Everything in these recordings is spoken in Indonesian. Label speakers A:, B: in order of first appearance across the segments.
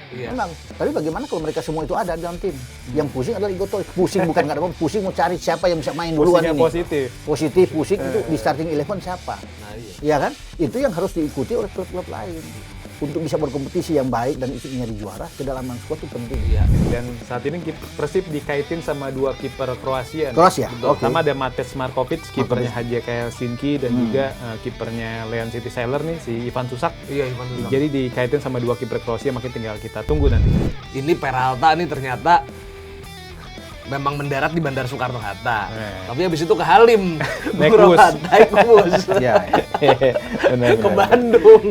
A: Menang. Tapi bagaimana kalau mereka semua itu ada dalam tim? Yang pusing adalah Igor Tolis. Pusing bukan nggak ada apa, pusing mau cari siapa yang bisa main duluan ini. Positif, pusing itu di starting 11 siapa? Nah, iya kan? Itu yang harus diikuti oleh klub-klub lain. Untuk bisa berkompetisi yang baik dan ikut nyari juara, kedalaman skuad itu penting.
B: Iya. Dan saat ini Persib dikaitin sama 2 kiper Kroasia.
A: Kroasia.
B: Pertama ada Matej Markovic, kipernya HJK Helsinki, dan juga kipernya Leon City Sailor nih, si Ivan Susak.
C: Iya, Ivan Susak.
B: Jadi dikaitin sama 2 kiper Kroasia, makin tinggal kita tunggu nanti.
C: Ini Peralta nih ternyata memang mendarat di Bandara Soekarno-Hatta. Tapi habis itu ke Halim.
B: Naik bus.
C: Ke Bandung.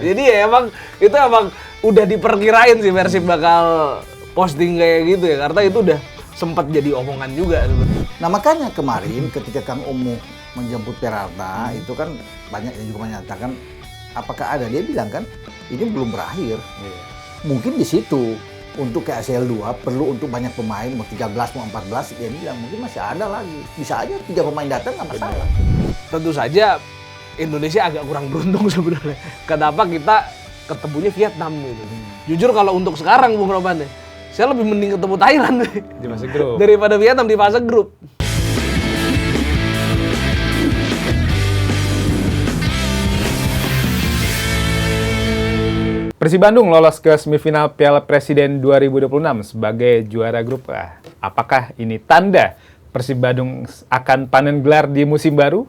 C: Jadi ya emang udah diperkirain sih Persib bakal posting kayak gitu ya. Karena itu udah sempat jadi omongan juga.
A: Nah makanya kemarin ketika Kang Omo menjemput Peralta, itu kan banyak yang juga menyatakan apakah ada. Dia bilang kan ini belum berakhir. Mungkin di situ. Untuk ke ACL 2 perlu untuk banyak pemain, mau 13, mau 14, dia bilang mungkin masih ada lagi. Bisa aja 3 pemain datang nggak masalah.
C: Tentu saja Indonesia agak kurang beruntung sebenarnya. Kenapa kita ketemunya Vietnam gitu. Jujur kalau untuk sekarang Bung Roban deh, saya lebih mending ketemu Thailand deh.
B: Di fase grup.
C: Daripada Vietnam di fase grup.
B: Persib Bandung lolos ke semifinal Piala Presiden 2026 sebagai juara grup A. Apakah ini tanda Persib Bandung akan panen gelar di musim baru?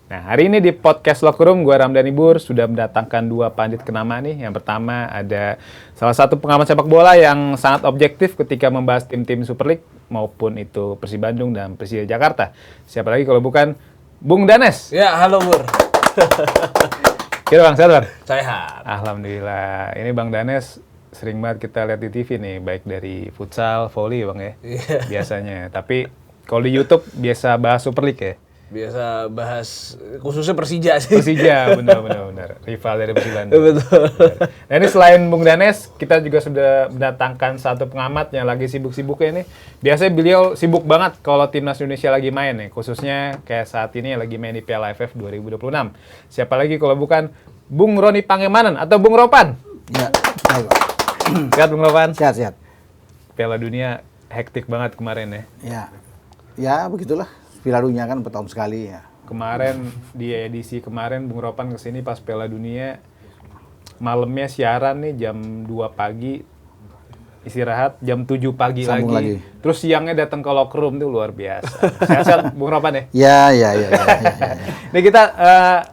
B: Nah, hari ini di podcast Locker Room, gue Ramdhani Bur sudah mendatangkan 2 pandit kenama nih. Yang pertama ada salah satu pengamat sepak bola yang sangat objektif ketika membahas tim-tim Super League maupun itu Persib Bandung dan Persija Jakarta. Siapa lagi kalau bukan Bung Danes?
C: Ya, halo Bur.
B: Gimana Bang, sehat Bang?
C: Sehat.
B: Alhamdulillah. Ini Bang Danes sering banget kita lihat di TV nih, baik dari futsal, volley Bang ya, biasanya. Tapi kalau di YouTube biasa bahas Super League ya?
C: Biasa bahas khususnya Persija sih.
B: Persija, benar. Rival dari Persib Bandung.
C: Betul.
B: Nah ini selain Bung Danes, kita juga sudah mendatangkan satu pengamat yang lagi sibuk-sibuknya nih. Biasanya beliau sibuk banget kalau timnas Indonesia lagi main nih, khususnya kayak saat ini yang lagi main di Piala AFF 2026. Siapa lagi kalau bukan Bung Roni Pangemanan atau Bung Ropan?
A: Ya, baik.
B: Sehat Bung Ropan?
A: Sehat.
B: Piala Dunia hektik banget kemarin ya.
A: Ya begitulah. Piala Dunia kan 4 tahun sekali ya.
B: Kemarin di edisi kemarin Bung Ropan kesini pas Piala Dunia, malamnya siaran nih jam 2 pagi, istirahat jam 7 pagi lagi. Terus siangnya datang ke locker room, tuh luar biasa. Sehat Bung Ropan ya?
A: Ya.
B: Nih kita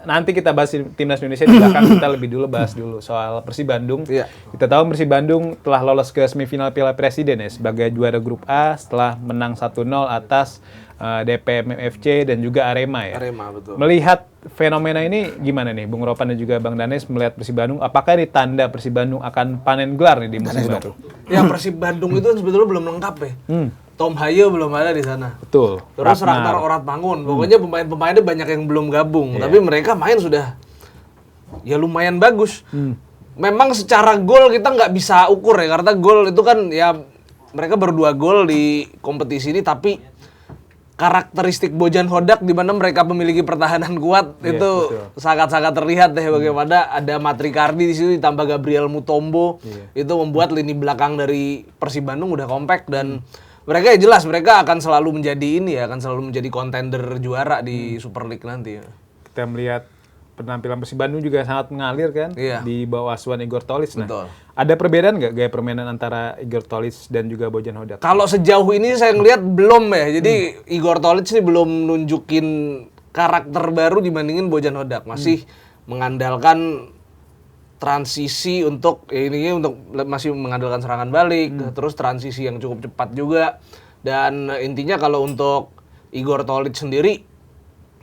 B: nanti kita bahas timnas Indonesia di belakang, kita lebih dulu bahas dulu soal Persib Bandung.
C: Iya.
B: Kita tahu Persib Bandung telah lolos ke semifinal Piala Presiden ya sebagai juara grup A setelah menang 1-0 atas DPM FC dan juga Arema ya.
C: Arema, betul.
B: Melihat fenomena ini gimana nih Bung Ropan dan juga Bang Danes melihat Persib Bandung, apakah ini tanda Persib Bandung akan panen gelar nih di musim baru?
C: Ya Persib Bandung itu sebetulnya belum lengkap ya. Tom Hayo belum ada di sana.
B: Betul.
C: Terus Ragnar Oratmangun. Pokoknya pemain-pemainnya banyak yang belum gabung. Tapi mereka main sudah ya lumayan bagus. Memang secara gol kita nggak bisa ukur ya, karena gol itu kan ya mereka baru 2 gol di kompetisi ini, tapi karakteristik Bojan Hodak di mana mereka memiliki pertahanan kuat itu sangat-sangat terlihat deh bagaimana ada Matrikardi di situ ditambah Gabriel Mutombo. Itu membuat lini belakang dari Persib Bandung udah kompak dan mereka ya jelas mereka akan selalu menjadi kontender juara di Super League nanti.
B: Kita melihat penampilan Persib Bandung juga sangat mengalir kan di bawah asuhan Igor Tolis. Nah,
C: betul.
B: Ada perbedaan nggak gaya permainan antara Igor Tolis dan juga Bojan Hodak?
C: Kalau sejauh ini saya ngelihat belum ya. Jadi Igor Tolis ini belum nunjukin karakter baru dibandingin Bojan Hodak. Masih mengandalkan transisi untuk masih mengandalkan serangan balik, terus transisi yang cukup cepat juga. Dan intinya kalau untuk Igor Tolis sendiri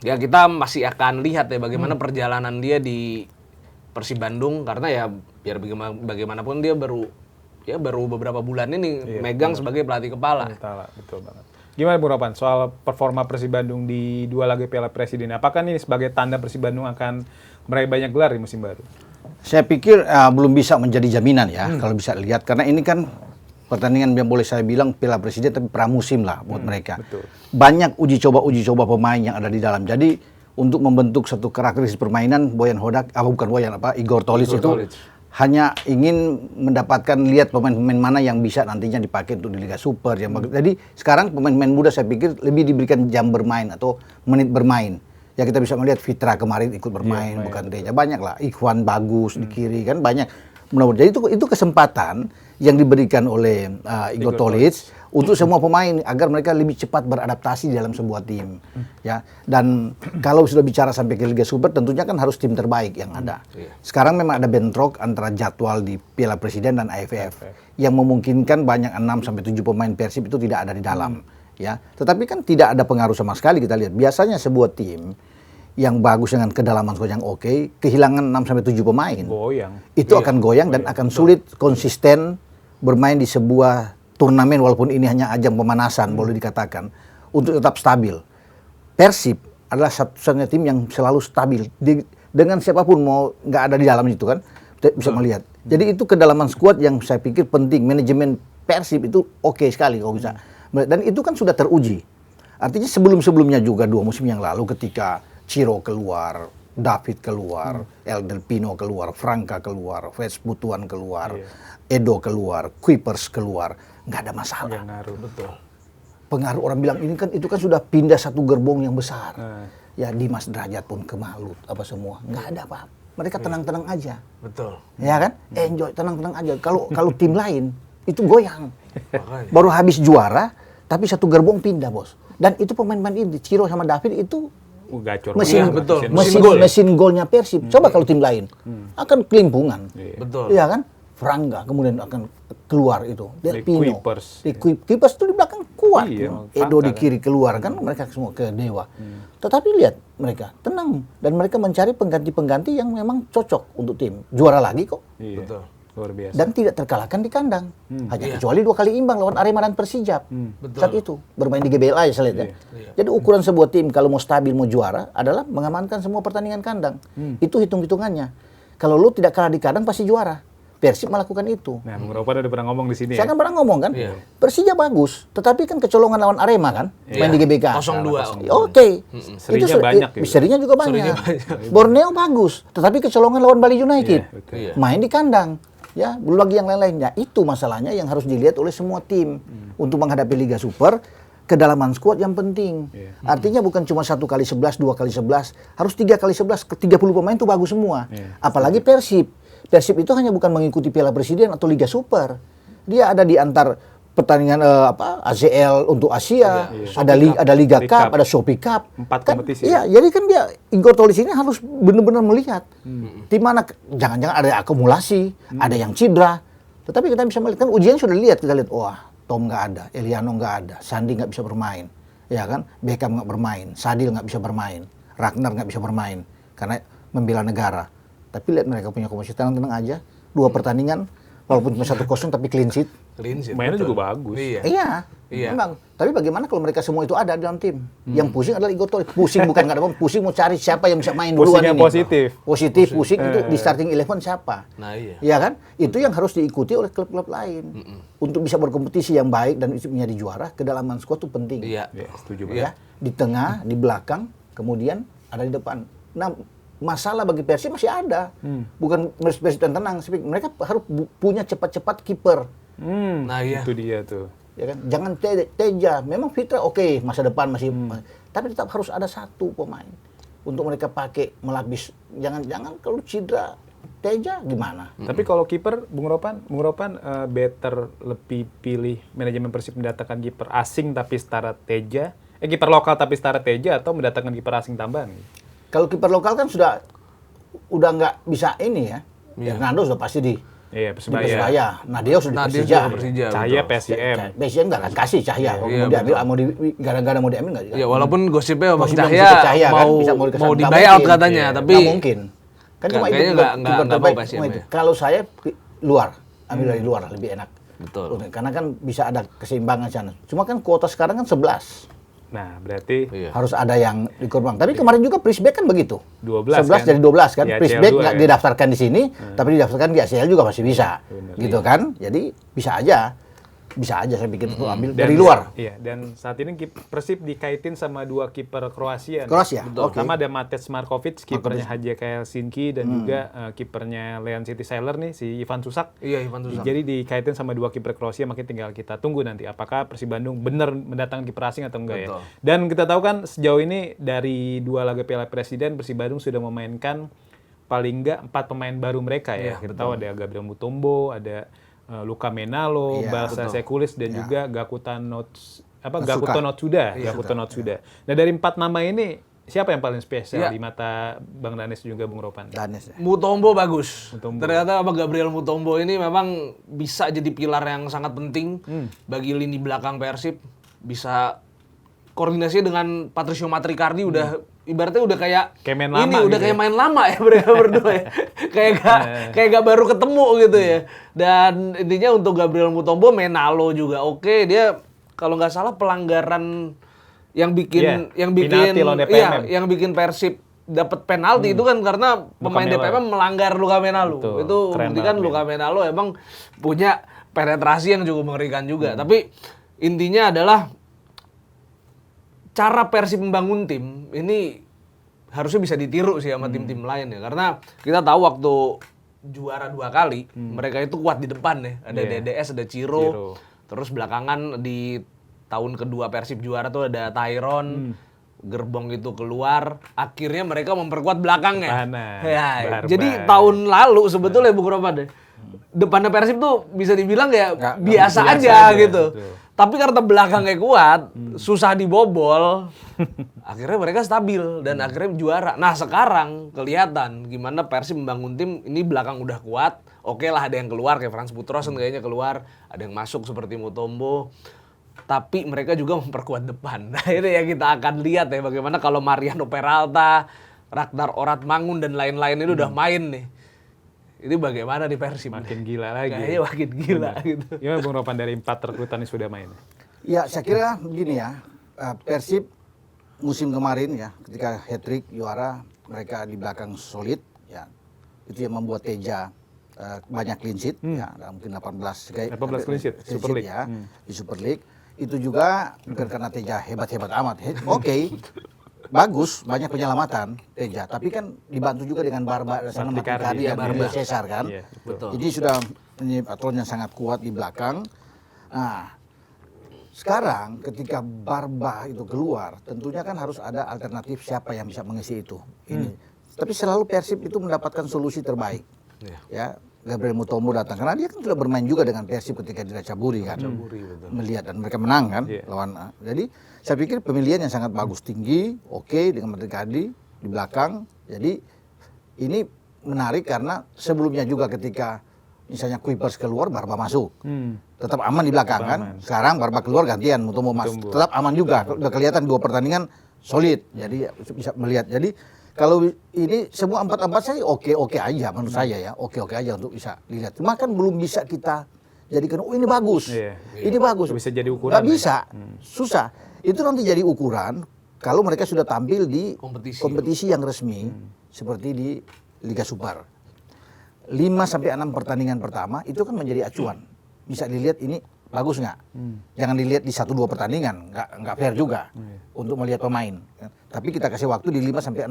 C: ya kita masih akan lihat ya bagaimana perjalanan dia di Persib Bandung, karena ya biar bagaimanapun dia baru beberapa bulan ini megang sebagai pelatih kepala.
B: Betul banget. Gimana Bung Ropan soal performa Persib Bandung di 2 laga Piala Presiden? Apakah ini sebagai tanda Persib Bandung akan meraih banyak gelar di musim baru?
A: Saya pikir belum bisa menjadi jaminan ya kalau bisa lihat, karena ini kan pertandingan yang boleh saya bilang Piala Presiden tapi pramusim lah buat mereka.
B: Betul.
A: Banyak uji coba pemain yang ada di dalam. Jadi untuk membentuk satu karakteristik permainan Igor Tolis itu hanya ingin mendapatkan lihat pemain-pemain mana yang bisa nantinya dipakai untuk di Liga Super yang bagus. Jadi sekarang pemain-pemain muda saya pikir lebih diberikan jam bermain atau menit bermain. Ya kita bisa melihat Fitra kemarin ikut bermain, bukan Teja. Banyak lah, Ikhwan bagus di kiri kan banyak. Jadi itu kesempatan yang diberikan oleh Igor Tolic untuk semua pemain agar mereka lebih cepat beradaptasi dalam sebuah tim. Ya. Dan kalau sudah bicara sampai ke Liga Super tentunya kan harus tim terbaik yang ada. Sekarang memang ada bentrok antara jadwal di Piala Presiden dan AFF yang memungkinkan banyak 6 sampai 7 pemain Persib itu tidak ada di dalam. Ya, tetapi kan tidak ada pengaruh sama sekali kita lihat. Biasanya sebuah tim yang bagus dengan kedalaman squad yang oke, kehilangan 6 sampai 7 pemain.
B: Goyang.
A: Itu akan goyang dan akan sulit konsisten bermain di sebuah turnamen walaupun ini hanya ajang pemanasan boleh dikatakan untuk tetap stabil. Persib adalah satu-satunya tim yang selalu stabil dengan siapapun mau nggak ada di dalam itu kan bisa melihat. Jadi itu kedalaman skuad yang saya pikir penting. Manajemen Persib itu oke sekali kalau bisa. Dan itu kan sudah teruji. Artinya sebelum-sebelumnya juga 2 musim yang lalu ketika Ciro keluar, David keluar, El Del Pino keluar, Franka keluar, Fes Butuan keluar, Edo keluar, Kuipers keluar, nggak ada masalah.
C: Betul.
A: Pengaruh orang bilang ini kan itu kan sudah pindah satu gerbong yang besar. Ya Dimas Derajat pun ke Malut apa semua, nggak ada apa. Mereka tenang-tenang aja.
C: Betul.
A: Ya kan? Enjoy, tenang-tenang aja. Kalau tim lain itu goyang.
C: Makanya.
A: Baru habis juara, tapi satu gerbong pindah bos. Dan itu pemain-pemain ini, Ciro sama David itu
B: Gacor.
C: Iya, betul. Mesin gol.
A: mesin golnya Persib. Coba kalau tim lain akan kelimpungan.
C: Betul.
A: Iya kan? Frangga kemudian akan keluar itu. Del Pino.
B: Kuipers.
A: Kuipers itu di belakang kuat.
B: Iya,
A: Edo di
B: Franka
A: kiri keluar kan mereka semua ke Dewa. Tetapi lihat mereka tenang dan mereka mencari pengganti-pengganti yang memang cocok untuk tim. Juara lagi kok.
B: Iya.
C: Betul.
B: Luar biasa.
A: Dan tidak terkalahkan di kandang. Hanya kecuali 2 kali imbang lawan Arema dan Persijap.
C: Betul.
A: Saat itu bermain di GBLA ya saya lihat ya. Jadi ukuran sebuah tim kalau mau stabil mau juara adalah mengamankan semua pertandingan kandang. Itu hitung-hitungannya. Kalau lu tidak kalah di kandang pasti juara. Persib melakukan itu.
B: Nah, Bung Ropan udah pernah ngomong di sini
A: Saya
B: ya.
A: kan pernah ngomong kan, Persija bagus, tetapi kan kecolongan lawan Arema kan, main di GBK.
C: 0-2.
A: Oke.
B: Serinya banyak gitu.
A: Serinya juga banyak. Borneo bagus, tetapi kecolongan lawan Bali United.
B: betul.
A: Main di kandang. Ya, belum lagi yang lain-lainnya. Itu masalahnya yang harus dilihat oleh semua tim untuk menghadapi Liga Super. Kedalaman skuad yang penting. Artinya bukan cuma 1 kali 11, 2 kali 11, harus 3 kali 11, ke 30 pemain itu bagus semua. Apalagi Persib. Persib itu hanya bukan mengikuti Piala Presiden atau Liga Super. Dia ada di antar pertandingan ACL untuk Asia, ada Liga Cup, ada Shopee Cup.
B: 4
A: Kan,
B: kompetisi.
A: iya, jadi kan dia Igor Tolic ini harus benar-benar melihat di mana jangan-jangan ada akumulasi, ada yang cedera. Tetapi kita bisa melihat kan ujian sudah lihat, kita lihat wah, Tom nggak ada, Eliano nggak ada, Sandi nggak bisa bermain, ya kan, Beckham nggak bermain, Sadil nggak bisa bermain, Ragnar nggak bisa bermain karena membela negara. Tapi lihat mereka punya komposisi tenang-tenang aja, 2 pertandingan walaupun cuma 1-0 tapi clean sheet.
C: Clean sheet,
B: Mainnya
C: betul.
B: juga bagus.
C: Iya. Iya.
A: Memang. Tapi bagaimana kalau mereka semua itu ada di dalam tim? Yang pusing adalah Igor Tolic. Pusing bukan nggak ada pusing mau cari siapa yang bisa main duluan
B: Pusingnya
A: ini.
B: positif.
A: Positif, pusing itu di starting 11 siapa?
C: Nah, iya.
A: Iya kan? Itu yang harus diikuti oleh klub-klub lain. Untuk bisa berkompetisi yang baik dan itu menjadi juara, kedalaman skuad itu penting.
C: Iya.
B: Ya, setuju
A: Ya, di tengah, di belakang, kemudian ada di depan. Nah, masalah bagi Persib masih ada. Bukan Persib tenang, mereka harus punya cepat-cepat kiper.
C: Nah, iya.
B: Itu dia tuh.
A: Ya kan? Jangan Teja. Memang Fitra oke, masa depan masih tapi tetap harus ada satu pemain untuk mereka pakai melapis. Jangan kalau cedera Teja gimana?
B: Tapi kalau kiper Bung Ropan better lebih pilih manajemen Persib mendatangkan kiper asing tapi setara Teja, kiper lokal tapi setara Teja atau mendatangkan kiper asing tambahan?
A: Kalau kiper lokal kan udah nggak bisa ini ya. Hernando sudah pasti di Persebaya. Nadia sudah di Persija.
B: Cahaya PSIM.
A: PSIM nggak akan kasih Cahaya. Mau diambil, gara-gara mau diambil nggak?
C: Ya walaupun gosipnya Bang
A: Gosipnya
C: Cahya
A: kan,
C: mau
A: dikasih.
C: di
A: Nggak
C: buyout
A: mungkin.
C: katanya, tapi
A: Nggak mungkin. Kan cuma itu
C: kayaknya nggak
A: kiper
C: mau
A: terbaik,
C: PSIM
A: cuma itu.
C: ya.
A: Kalau saya luar, ambil dari luar lebih enak.
C: Betul.
A: Karena kan bisa ada keseimbangan sana. Cuma kan kuota sekarang kan 11.
B: Nah, berarti
A: Harus ada yang dikorban. Tapi kemarin juga Prisbeck kan begitu.
B: 12
A: 11
B: kan?
A: jadi 12 kan.
B: Di ACL
A: Prisbeck
B: juga
A: nggak
B: kan?
A: didaftarkan di sini, tapi didaftarkan di ACL juga masih bisa. Gitu kan. Jadi bisa aja. bisa aja saya pikir itu ambil
B: Dan-
A: dari luar.
B: Iya, dan saat ini Persib dikaitin sama 2 kiper Kroasia.
A: Kroasia,
B: Betul.
A: oke.
B: Sama ada Matej Markovic, kipernya HJK Helsinki, dan juga kipernya Leon City Sailor nih, si Ivan Susak.
C: Iya, Ivan Susak.
B: Jadi dikaitin sama 2 kiper Kroasia, makin tinggal kita tunggu nanti apakah Persib Bandung benar mendatangkan kiper asing atau enggak
C: Betul.
B: ya. Dan kita tahu kan sejauh ini dari 2 laga Piala Presiden Persib Bandung sudah memainkan paling enggak 4 pemain baru mereka ya. Kita tahu ada Gabriel Mutombo, ada Luka Menalo,
A: Iya,
B: Balsa Sekulis, dan
A: Iya.
B: juga Gakuto
A: Natsuka.
B: Notsuda.
C: Iya,
B: Gakuto Notsuda. Nah dari 4 nama ini siapa yang paling spesial
C: Iya.
B: di mata Bang Danes dan juga Bung Ropan?
A: Danes ya.
C: Mutombo bagus.
B: Mutombo.
C: Ternyata Gabriel Mutombo ini memang bisa jadi pilar yang sangat penting bagi lini belakang Persib. Bisa koordinasi dengan Patricio Matricardi udah ibaratnya udah kayak
B: Kayak main
C: ini
B: lama
C: udah
B: gitu
C: kayak
B: ya.
C: main lama ya mereka berdua ya. kayak gak baru ketemu gitu ya. Dan intinya untuk Gabriel Mutombo, Menalo juga oke. Dia kalau nggak salah pelanggaran yang bikin
B: Iya, penalti lawan DPM.
C: yang bikin Persib dapat penalti itu kan karena pemain
B: Melo.
C: DPM melanggar Luka Menalo.
B: Betul,
C: Itu
B: keren
C: buktikan
B: banget,
C: Luka Menalo emang punya penetrasi yang cukup mengerikan juga. Tapi intinya adalah cara Persib membangun tim ini harusnya bisa ditiru sih sama tim-tim lain ya. Karena kita tahu waktu juara 2 kali, mereka itu kuat di depan ya. Ada
B: Iya.
C: DDS, ada
B: Ciro.
C: Ciro. Terus belakangan di tahun kedua Persib juara tuh ada Tyron. Gerbong itu keluar, akhirnya mereka memperkuat belakangnya.
B: Pertahanan,
C: Ya,
B: Barba.
C: jadi tahun lalu sebetulnya Bung Roman deh. Depannya Persib tuh bisa dibilang ya
A: Nggak
C: biasa
B: biasa
C: aja
B: aja,
C: gitu.
B: betul.
C: Tapi karena belakangnya kuat, susah dibobol, akhirnya mereka stabil dan akhirnya juara. Nah sekarang kelihatan gimana Persib membangun tim, ini belakang udah kuat, oke lah ada yang keluar kayak Frans Butrosen kayaknya keluar, ada yang masuk seperti Mutombo, tapi mereka juga memperkuat depan. Nah ini yang kita akan lihat ya bagaimana kalau Mariano Peralta, Ragnar Oratmangun dan lain-lain itu udah main nih. Itu bagaimana di Persib?
B: Makin gila lagi.
C: Kayaknya makin gila gitu.
B: Gimana Bung Ropan dari 4 rekrutan yang sudah main?
A: Ya, saya kira begini ya. Persib musim kemarin ya, ketika hat-trick juara, mereka di belakang solid ya. Itu yang membuat Teja banyak clean sheet ya, mungkin 18
B: clean sheet, Super League.
A: ya, di Super League. Itu juga bukan karena Teja hebat-hebat amat. Oke. Bagus, banyak penyelamatan Teja, tapi kan dibantu juga dengan Barba sana
B: Matricardi,
A: Matricardi
C: ya,
A: dan
C: Barba.
A: Julio Cesar kan.
B: Iya, betul.
A: Jadi sudah ini patron yang sangat kuat di belakang. Nah, sekarang ketika Barba itu keluar, tentunya kan harus ada alternatif siapa yang bisa mengisi itu. Ini. Tapi selalu Persib itu mendapatkan solusi terbaik.
C: Iya.
A: Ya, Gabriel Mutombo datang karena dia kan sudah bermain juga dengan Persib ketika di Racaburi kan.
C: betul.
A: Melihat dan mereka menang kan
B: Iya.
A: lawan. Jadi saya pikir pemilihan yang sangat bagus, tinggi, oke dengan Matricardi di belakang. Jadi ini menarik karena sebelumnya juga ketika misalnya Kuipers keluar, Barba masuk. Tetap aman di belakang kan. Sekarang Barba keluar gantian Mutombo masuk. Tetap aman juga. Udah kelihatan 2 pertandingan solid. Jadi bisa melihat. Jadi kalau ini semua 4-4 saya oke aja menurut saya ya. Oke aja untuk bisa dilihat. Cuma kan belum bisa kita jadikan oh ini bagus.
B: Iya.
A: Ini bagus.
B: Bisa jadi ukuran,
A: Nggak
B: ya?
A: bisa. Susah. Itu nanti jadi ukuran kalau mereka sudah tampil di kompetisi yang resmi seperti di Liga Super. 5-6 pertandingan pertama itu kan menjadi acuan. Bisa dilihat ini bagus nggak? Jangan dilihat di 1-2 pertandingan, nggak fair juga untuk melihat pemain. Tapi kita kasih waktu di 5-6.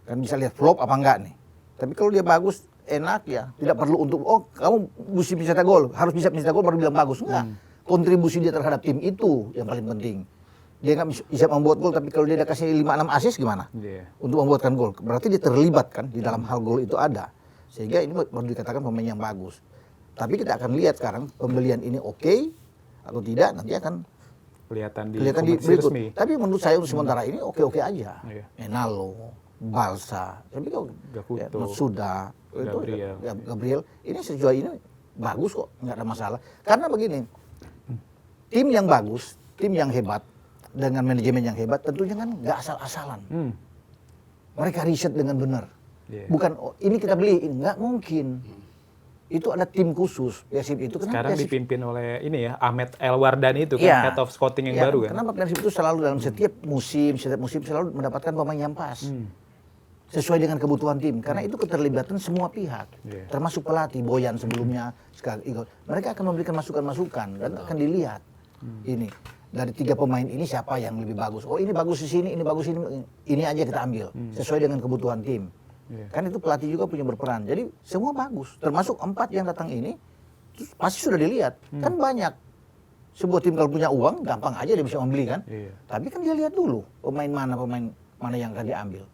A: Kan bisa lihat flop apa enggak nih. Tapi kalau dia bagus, enak ya. Tidak perlu untuk, oh kamu mesti bisa cetak gol, harus bisa mencetak gol baru bilang bagus. Enggak. Kontribusi dia terhadap tim itu yang paling penting. Dia nggak bisa membuat gol, tapi kalau dia udah kasih 5-6 assist gimana?
B: Iya.
A: Untuk membuatkan gol. Berarti dia terlibat kan di dalam hal gol itu ada. Sehingga ini baru dikatakan pemain yang bagus. Tapi kita akan lihat sekarang pembelian ini oke atau tidak, nanti akan
B: Kelihatan di
A: kelihatan di
B: kompetisi
A: berikut.
B: resmi.
A: Tapi menurut saya untuk sementara ini oke aja.
B: Iya.
A: Menalo, Balsa, tapi kalau
B: Gakuto,
A: Matsuda,
B: Gabriel.
A: Gabriel, ini sejauh ini bagus kok, nggak ada masalah. Karena begini, tim yang bagus, tim yang hebat, dengan manajemen yang hebat, tentunya kan nggak asal-asalan. Mereka riset dengan benar.
B: Iya.
A: Bukan oh, ini kita beli, ini nggak mungkin. Itu ada tim khusus Persib itu. Kenapa
B: Sekarang
A: Persib?
B: dipimpin oleh ini ya Ahmed Elwardani itu kan
A: Iya.
B: head of scouting yang
A: Ya,
B: baru kan.
A: Kenapa Persib itu selalu dalam setiap musim selalu mendapatkan pemain yang pas. sesuai dengan kebutuhan tim. Karena itu keterlibatan semua pihak, termasuk pelatih, Boyan sebelumnya, sekarang Igor. Mereka akan memberikan masukan-masukan dan akan dilihat ini dari 3 pemain ini siapa yang lebih bagus. Oh ini bagus di sini, ini bagus ini aja kita ambil sesuai dengan kebutuhan tim. Kan itu pelatih juga punya berperan. Jadi semua bagus, termasuk 4 yang datang ini pasti sudah dilihat. Kan banyak sebuah tim kalau punya uang gampang aja dia bisa membeli kan. Tapi kan dia lihat dulu pemain mana yang akan diambil.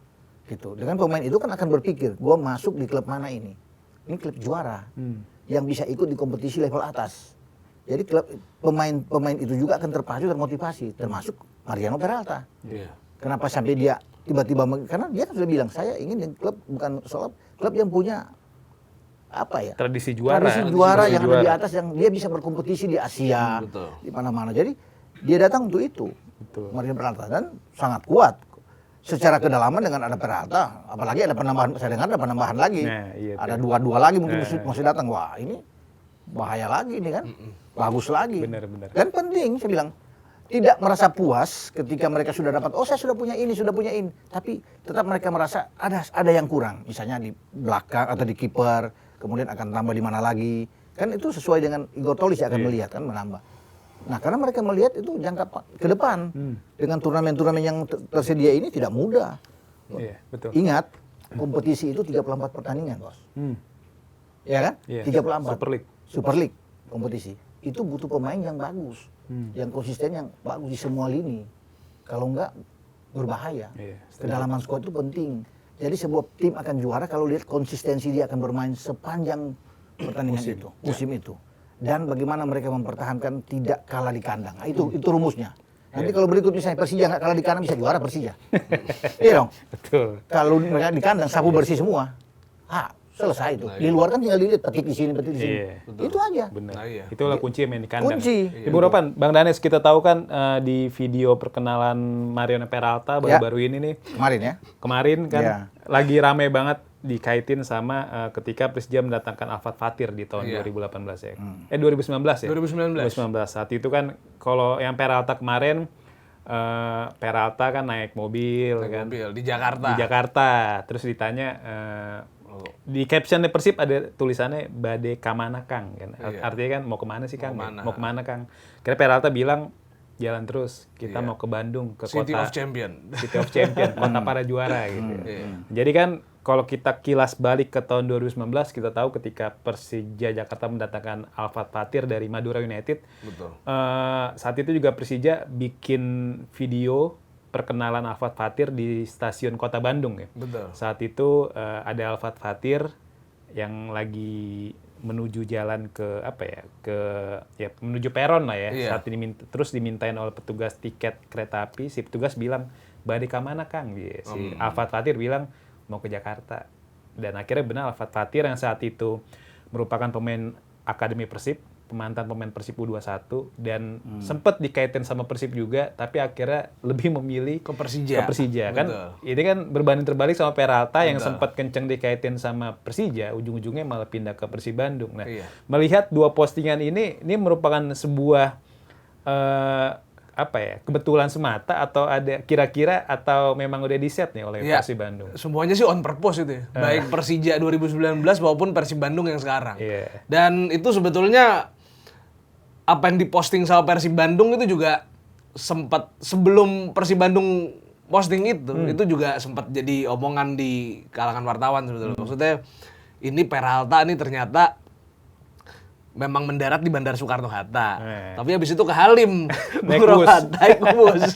A: Gitu. Dengan pemain itu kan akan berpikir, gue masuk di klub mana ini? Ini klub juara yang bisa ikut di kompetisi level atas. Jadi klub pemain itu juga akan termotivasi, termasuk Mariano Peralta. Kenapa sampai dia tiba-tiba karena dia kan sudah bilang saya ingin di klub bukan soal klub yang punya apa ya?
B: Tradisi juara
A: yang ada di atas yang dia bisa berkompetisi di Asia, di mana-mana. Jadi dia datang untuk itu. Mariano Peralta dan sangat kuat. Secara kedalaman dengan ada Peralta, apalagi ada penambahan, saya dengar ada penambahan lagi. Ada 2 lagi mungkin masih datang. Wah ini bahaya lagi ini kan, bagus lagi.
B: Benar.
A: Dan penting saya bilang, tidak merasa puas ketika mereka sudah dapat, oh saya sudah punya ini. Tapi tetap mereka merasa ada yang kurang. Misalnya di belakang atau di kiper, kemudian akan tambah di mana lagi. Kan itu sesuai dengan Igor Tolis akan melihat kan menambah. Nah, karena mereka melihat itu jangka ke depan. Dengan turnamen-turnamen yang tersedia ini tidak mudah.
B: Betul.
A: Ingat, kompetisi itu 34 pertandingan, Bos. Ya kan? 34. Super League kompetisi. Itu butuh pemain yang bagus. Yang konsisten, yang bagus di semua lini. Kalau enggak, berbahaya. Kedalaman skuad itu penting. Jadi sebuah tim akan juara kalau lihat konsistensi dia akan bermain sepanjang pertandingan musim itu. Dan bagaimana mereka mempertahankan tidak kalah di kandang. Nah, itu rumusnya. Nanti kalau berikut misalnya Persija nggak kalah di kandang bisa juara Persija. Iya dong.
B: Betul.
A: Kalau mereka di kandang sapu bersih semua, selesai itu. Di luar kan tinggal dilihat petik di sini. Itu aja.
B: Benar. Itulah kunci main di kandang.
A: Kunci.
B: Ibu Ropan, Bang Danes kita tahu kan di video perkenalan Mariano Peralta baru-baru ini nih. Kemarin kan lagi rame banget dikaitin sama ketika Persija mendatangkan Alfat Fatir di tahun 2018 ya. 2019 ya? 2019. Saat itu kan kalau yang Peralta kemarin, Peralta kan naik mobil
C: di Jakarta.
B: Di Jakarta. Terus ditanya, di captionnya Persib ada tulisannya Bade Kamana Kang. Kan? Artinya kan mau kemana sih Kang? Mau kemana Kang? Kira Peralta bilang, jalan terus, kita mau ke Bandung, ke
C: City
B: kota
C: of Champion,
B: kota para juara gitu. Jadi kan kalau kita kilas balik ke tahun 2019, kita tahu ketika Persija Jakarta mendatangkan Alfat Fatir dari Madura United. Saat itu juga Persija bikin video perkenalan Alfat Fatir di stasiun Kota Bandung ya. Saat itu ada Alfat Fatir yang lagi menuju jalan ke menuju peron lah ya. Saat terus dimintain oleh petugas tiket kereta api, si petugas bilang, "Bade ka mana Kang?" Si Alfat Fatir bilang mau ke Jakarta. Dan akhirnya benar Alfat Fatir yang saat itu merupakan pemain Akademi Persib, mantan pemain Persib U21 dan sempat dikaitin sama Persib juga, tapi akhirnya lebih memilih ke Persija kan. Ini kan berbanding terbalik sama Peralta yang sempat kenceng dikaitin sama Persija, ujung-ujungnya malah pindah ke Persib Bandung. Nah, melihat 2 postingan ini merupakan sebuah kebetulan semata atau ada kira-kira atau memang udah di-set nih oleh Persib Bandung?
C: Semuanya sih on purpose itu ya. Baik Persija 2019 maupun Persib Bandung yang sekarang. Dan itu sebetulnya apa yang diposting sama Persib Bandung itu juga sempat sebelum Persib Bandung posting itu juga sempat jadi omongan di kalangan wartawan sebetulnya. Maksudnya ini Peralta ini ternyata memang mendarat di Bandara Soekarno-Hatta. Tapi habis itu ke Halim. Naik bus.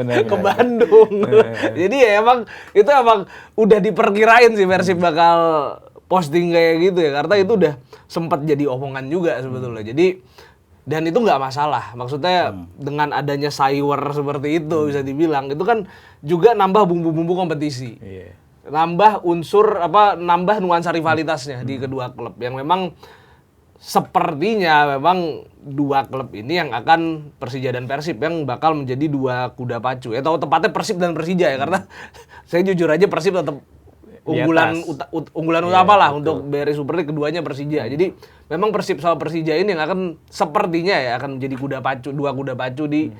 C: Ke Bandung. Jadi ya emang udah diperkirain sih Persib bakal posting kayak gitu ya. Karena itu udah sempat jadi omongan juga sebetulnya. Jadi dan itu nggak masalah. Maksudnya dengan adanya sayur seperti itu bisa dibilang itu kan juga nambah bumbu-bumbu kompetisi. Nambah nambah nuansa rivalitasnya di kedua klub yang memang sepertinya memang 2 klub ini yang akan Persija dan Persib yang bakal menjadi 2 kuda pacu. Atau tepatnya Persib dan Persija ya, karena saya jujur aja Persib tetap unggulan utama lah untuk BRI Super League, keduanya Persija. Jadi memang Persib sama Persija ini yang akan sepertinya ya akan menjadi 2 kuda pacu di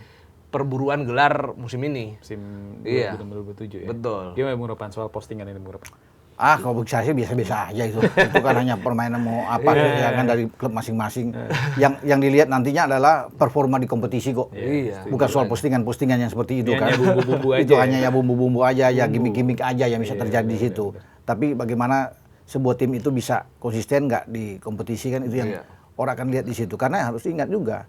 C: perburuan gelar musim ini.
B: Musim
C: Iya.
B: 2007 ya.
C: Betul.
B: Gimana Bung Ropan soal postingan ini Bung Ropan?
A: Kalau bagi saya sih biasa-biasa aja itu. Itu kan hanya permainan mau apa ya kan dari klub masing-masing. Yang dilihat nantinya adalah performa di kompetisi kok.
C: Iya.
A: Bukan soal postingan-postingan yang seperti itu
B: Ini
A: kan.
B: hanya bumbu-bumbu aja
A: Itu
B: ya.
A: hanya ya bumbu-bumbu aja, ya gimmick-gimmick aja yang bisa terjadi di situ. Tapi bagaimana sebuah tim itu bisa konsisten nggak di kompetisi kan itu yang orang akan lihat di situ. Karena harus ingat juga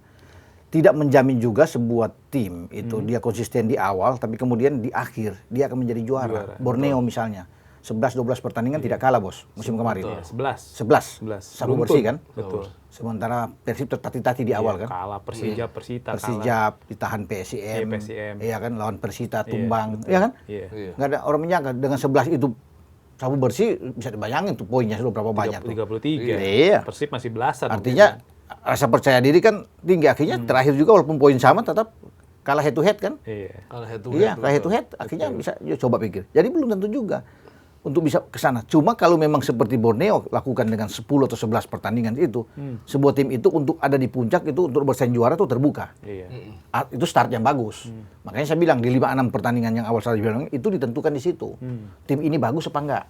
A: tidak menjamin juga sebuah tim itu dia konsisten di awal tapi kemudian di akhir dia akan menjadi juara. Borneo misalnya 11-12 pertandingan tidak kalah bos musim kemarin. 11 sabu bersih kan.
B: Betul.
A: Sementara Persib tertati-tati di awal kan.
B: Kalah Persija, Persita
A: Persija ditahan PSIM.
B: Iya, PSIM.
A: Iya kan lawan Persita tumbang. Iya kan?
B: Iya.
A: Nggak ada orang menyangka dengan 11 itu sabu bersih bisa dibayangin tuh poinnya sudah berapa banyak tuh.
B: 33.
A: Iya.
B: Persib masih belasan.
A: Artinya rasa percaya diri kan tinggi akhirnya terakhir juga walaupun poin sama tetap kalah head to head kan.
B: Iya.
C: Kalau head to
A: Iya, kalah head to head akhirnya bisa ya, coba pikir. Jadi belum tentu juga untuk bisa ke sana. Cuma kalau memang seperti Borneo lakukan dengan 10 atau 11 pertandingan itu, sebuah tim itu untuk ada di puncak itu untuk bersaing juara itu terbuka.
B: Iya.
A: Itu start yang bagus. Makanya saya bilang di 5-6 pertandingan yang awal saya bilang itu ditentukan di situ. Tim ini bagus apa enggak?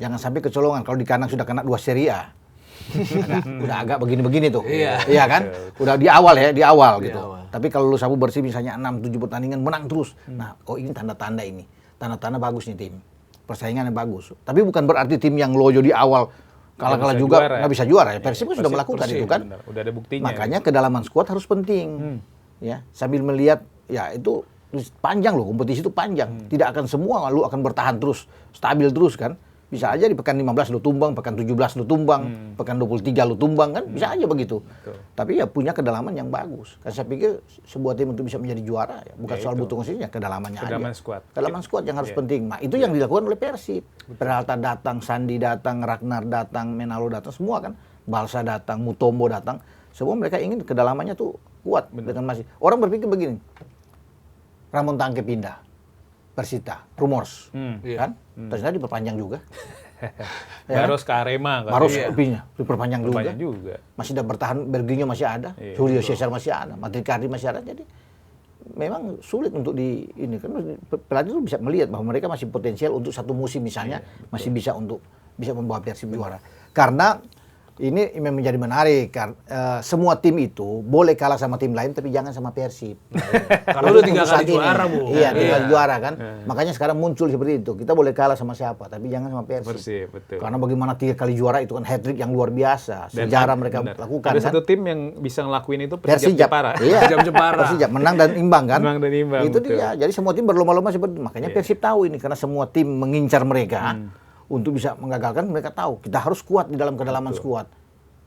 A: Jangan sampai kecolongan kalau di kandang sudah kena 2 Serie A. udah agak begini-begini tuh. Iya kan? Udah di awal ya, di awal gitu. Tapi kalau lu sabu bersih misalnya 6-7 pertandingan menang terus. Nah, ini tanda-tanda ini. Tanda-tanda bagus nih tim. Persaingannya bagus. Tapi bukan berarti tim yang loyo di awal kalah-kalah juga nggak bisa juara ya. Persib sudah melakukan itu kan.
B: Benar. Udah ada buktinya.
A: Makanya kedalaman skuad harus penting. Ya, sambil melihat ya itu panjang loh, kompetisi itu panjang. Tidak akan semua lu akan bertahan terus, stabil terus kan. Bisa aja di pekan 15 lu tumbang, pekan 17 lu tumbang, pekan 23 lu tumbang kan, bisa aja begitu. Tapi ya punya kedalaman yang bagus. Karena saya pikir sebuah tim untuk bisa menjadi juara ya, bukan soal butuh konsisten, kedalamannya
B: Kedalaman
A: aja.
B: skuad.
A: Kedalaman skuad yang harus penting. Nah, itu yang dilakukan oleh Persib. Peralta datang, Sandi datang, Ragnar datang, Menalo datang, semua kan. Balsa datang, Mutombo datang. Semua mereka ingin kedalamannya tuh kuat dengan masih. Orang berpikir begini. Ramon Tangke pindah. Persita, Rumors, kan? Ternyata diperpanjang juga.
B: Baros ke Arema kan.
A: Baros kopinya diperpanjang
B: juga.
A: Masih udah bertahan, Berginho masih ada, Julio Cesar masih ada, Matricardi masih ada. Jadi memang sulit untuk di ini kan pelatih itu bisa melihat bahwa mereka masih potensial untuk satu musim misalnya masih bisa untuk bisa membawa Persib juara. Karena ini memang menjadi menarik semua tim itu boleh kalah sama tim lain tapi jangan sama Persib.
C: Karena udah 3 kali juara, Bu.
A: Iya, 3 kali juara kan. Makanya sekarang muncul seperti itu. Kita boleh kalah sama siapa tapi jangan sama Persib.
B: Betul.
A: Karena bagaimana 3 kali juara itu kan hat-trick yang luar biasa. Sejarah mereka lakukan
B: ada
A: kan.
B: satu tim yang bisa ngelakuin itu
A: Persijap.
B: Jepara.
A: Iya.
C: Jepara.
A: Persijap menang dan imbang kan.
B: Menang dan imbang,
A: Itu
B: betul.
A: dia. Jadi semua tim berlomba-lomba seperti itu. Makanya Persib tahu ini karena semua tim mengincar mereka untuk bisa menggagalkan, mereka tahu kita harus kuat di dalam kedalaman skuad.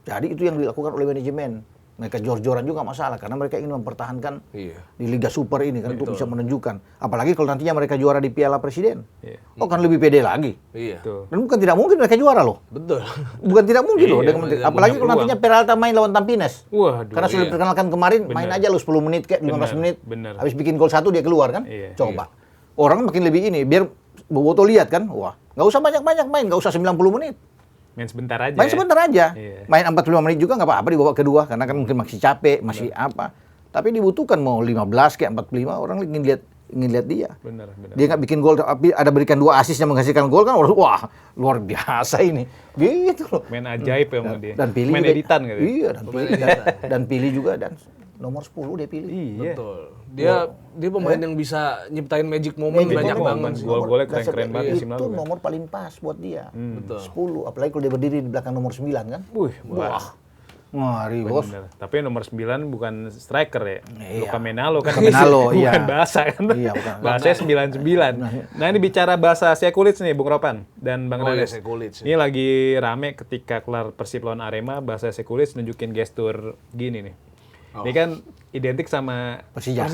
A: Jadi itu yang dilakukan oleh manajemen. Mereka jor-joran juga masalah karena mereka ingin mempertahankan di Liga Super ini kan untuk bisa menunjukkan. Apalagi kalau nantinya mereka juara di Piala Presiden. Oh kan lebih pede lagi.
C: Iya.
A: Dan bukan tidak mungkin mereka juara loh.
C: Betul.
A: Bukan tidak mungkin loh.
C: tidak
A: Apalagi
C: punya
A: kalau nantinya Peralta main lawan Tampines.
B: Waduh.
A: Karena sudah diperkenalkan kemarin, main aja lu 10 menit kayak 15 menit.
B: Bener.
A: Habis bikin gol 1 dia keluar kan.
B: Iya.
A: Coba. Orang makin lebih ini biar Boboto lihat kan. Wah, nggak usah banyak-banyak main, nggak usah 90 menit.
B: Main sebentar aja.
A: Main sebentar aja.
B: Iya.
A: Main 45 menit juga nggak apa-apa di babak kedua karena kan mungkin masih capek, masih apa. Tapi dibutuhkan mau 15 kayak 45 orang ingin lihat dia.
B: Benar.
A: Dia nggak bikin gol tapi ada berikan 2 assist yang menghasilkan gol kan wah, luar biasa ini. Gitu loh.
B: Main ajaib ya sama dia.
A: Dan pilih
B: main
A: juga,
B: editan gitu.
A: Iya, dan pilih juga dan nomor 10 dia pilih.
B: Iya.
C: Betul. Dia pemain yang bisa nyiptain magic moment banyak banget.
B: Gol-golnya keren-keren banget musim lalu.
A: Itu
B: Kan?
A: nomor paling pas buat dia.
C: Betul.
A: 10, apalagi kalau dia berdiri di belakang nomor 9 kan. Wah. Ngari, Bos.
B: Bener. Tapi nomor 9 bukan striker ya.
A: Iya.
B: Luka Menalo kan.
A: Luka Menalo,
B: bukan
A: iya.
B: bahasa kan.
A: Iya, bukan.
B: Bahasanya 99. Nah, ini bicara bahasa Sekulic nih Bung Ropan dan Bang
C: Oh, iya,
B: Rales.
C: Sekulic.
B: Ini lagi rame ketika kelar Persib lawan Arema, bahasa Sekulic nunjukin gestur gini nih. Ini kan identik sama
A: Persija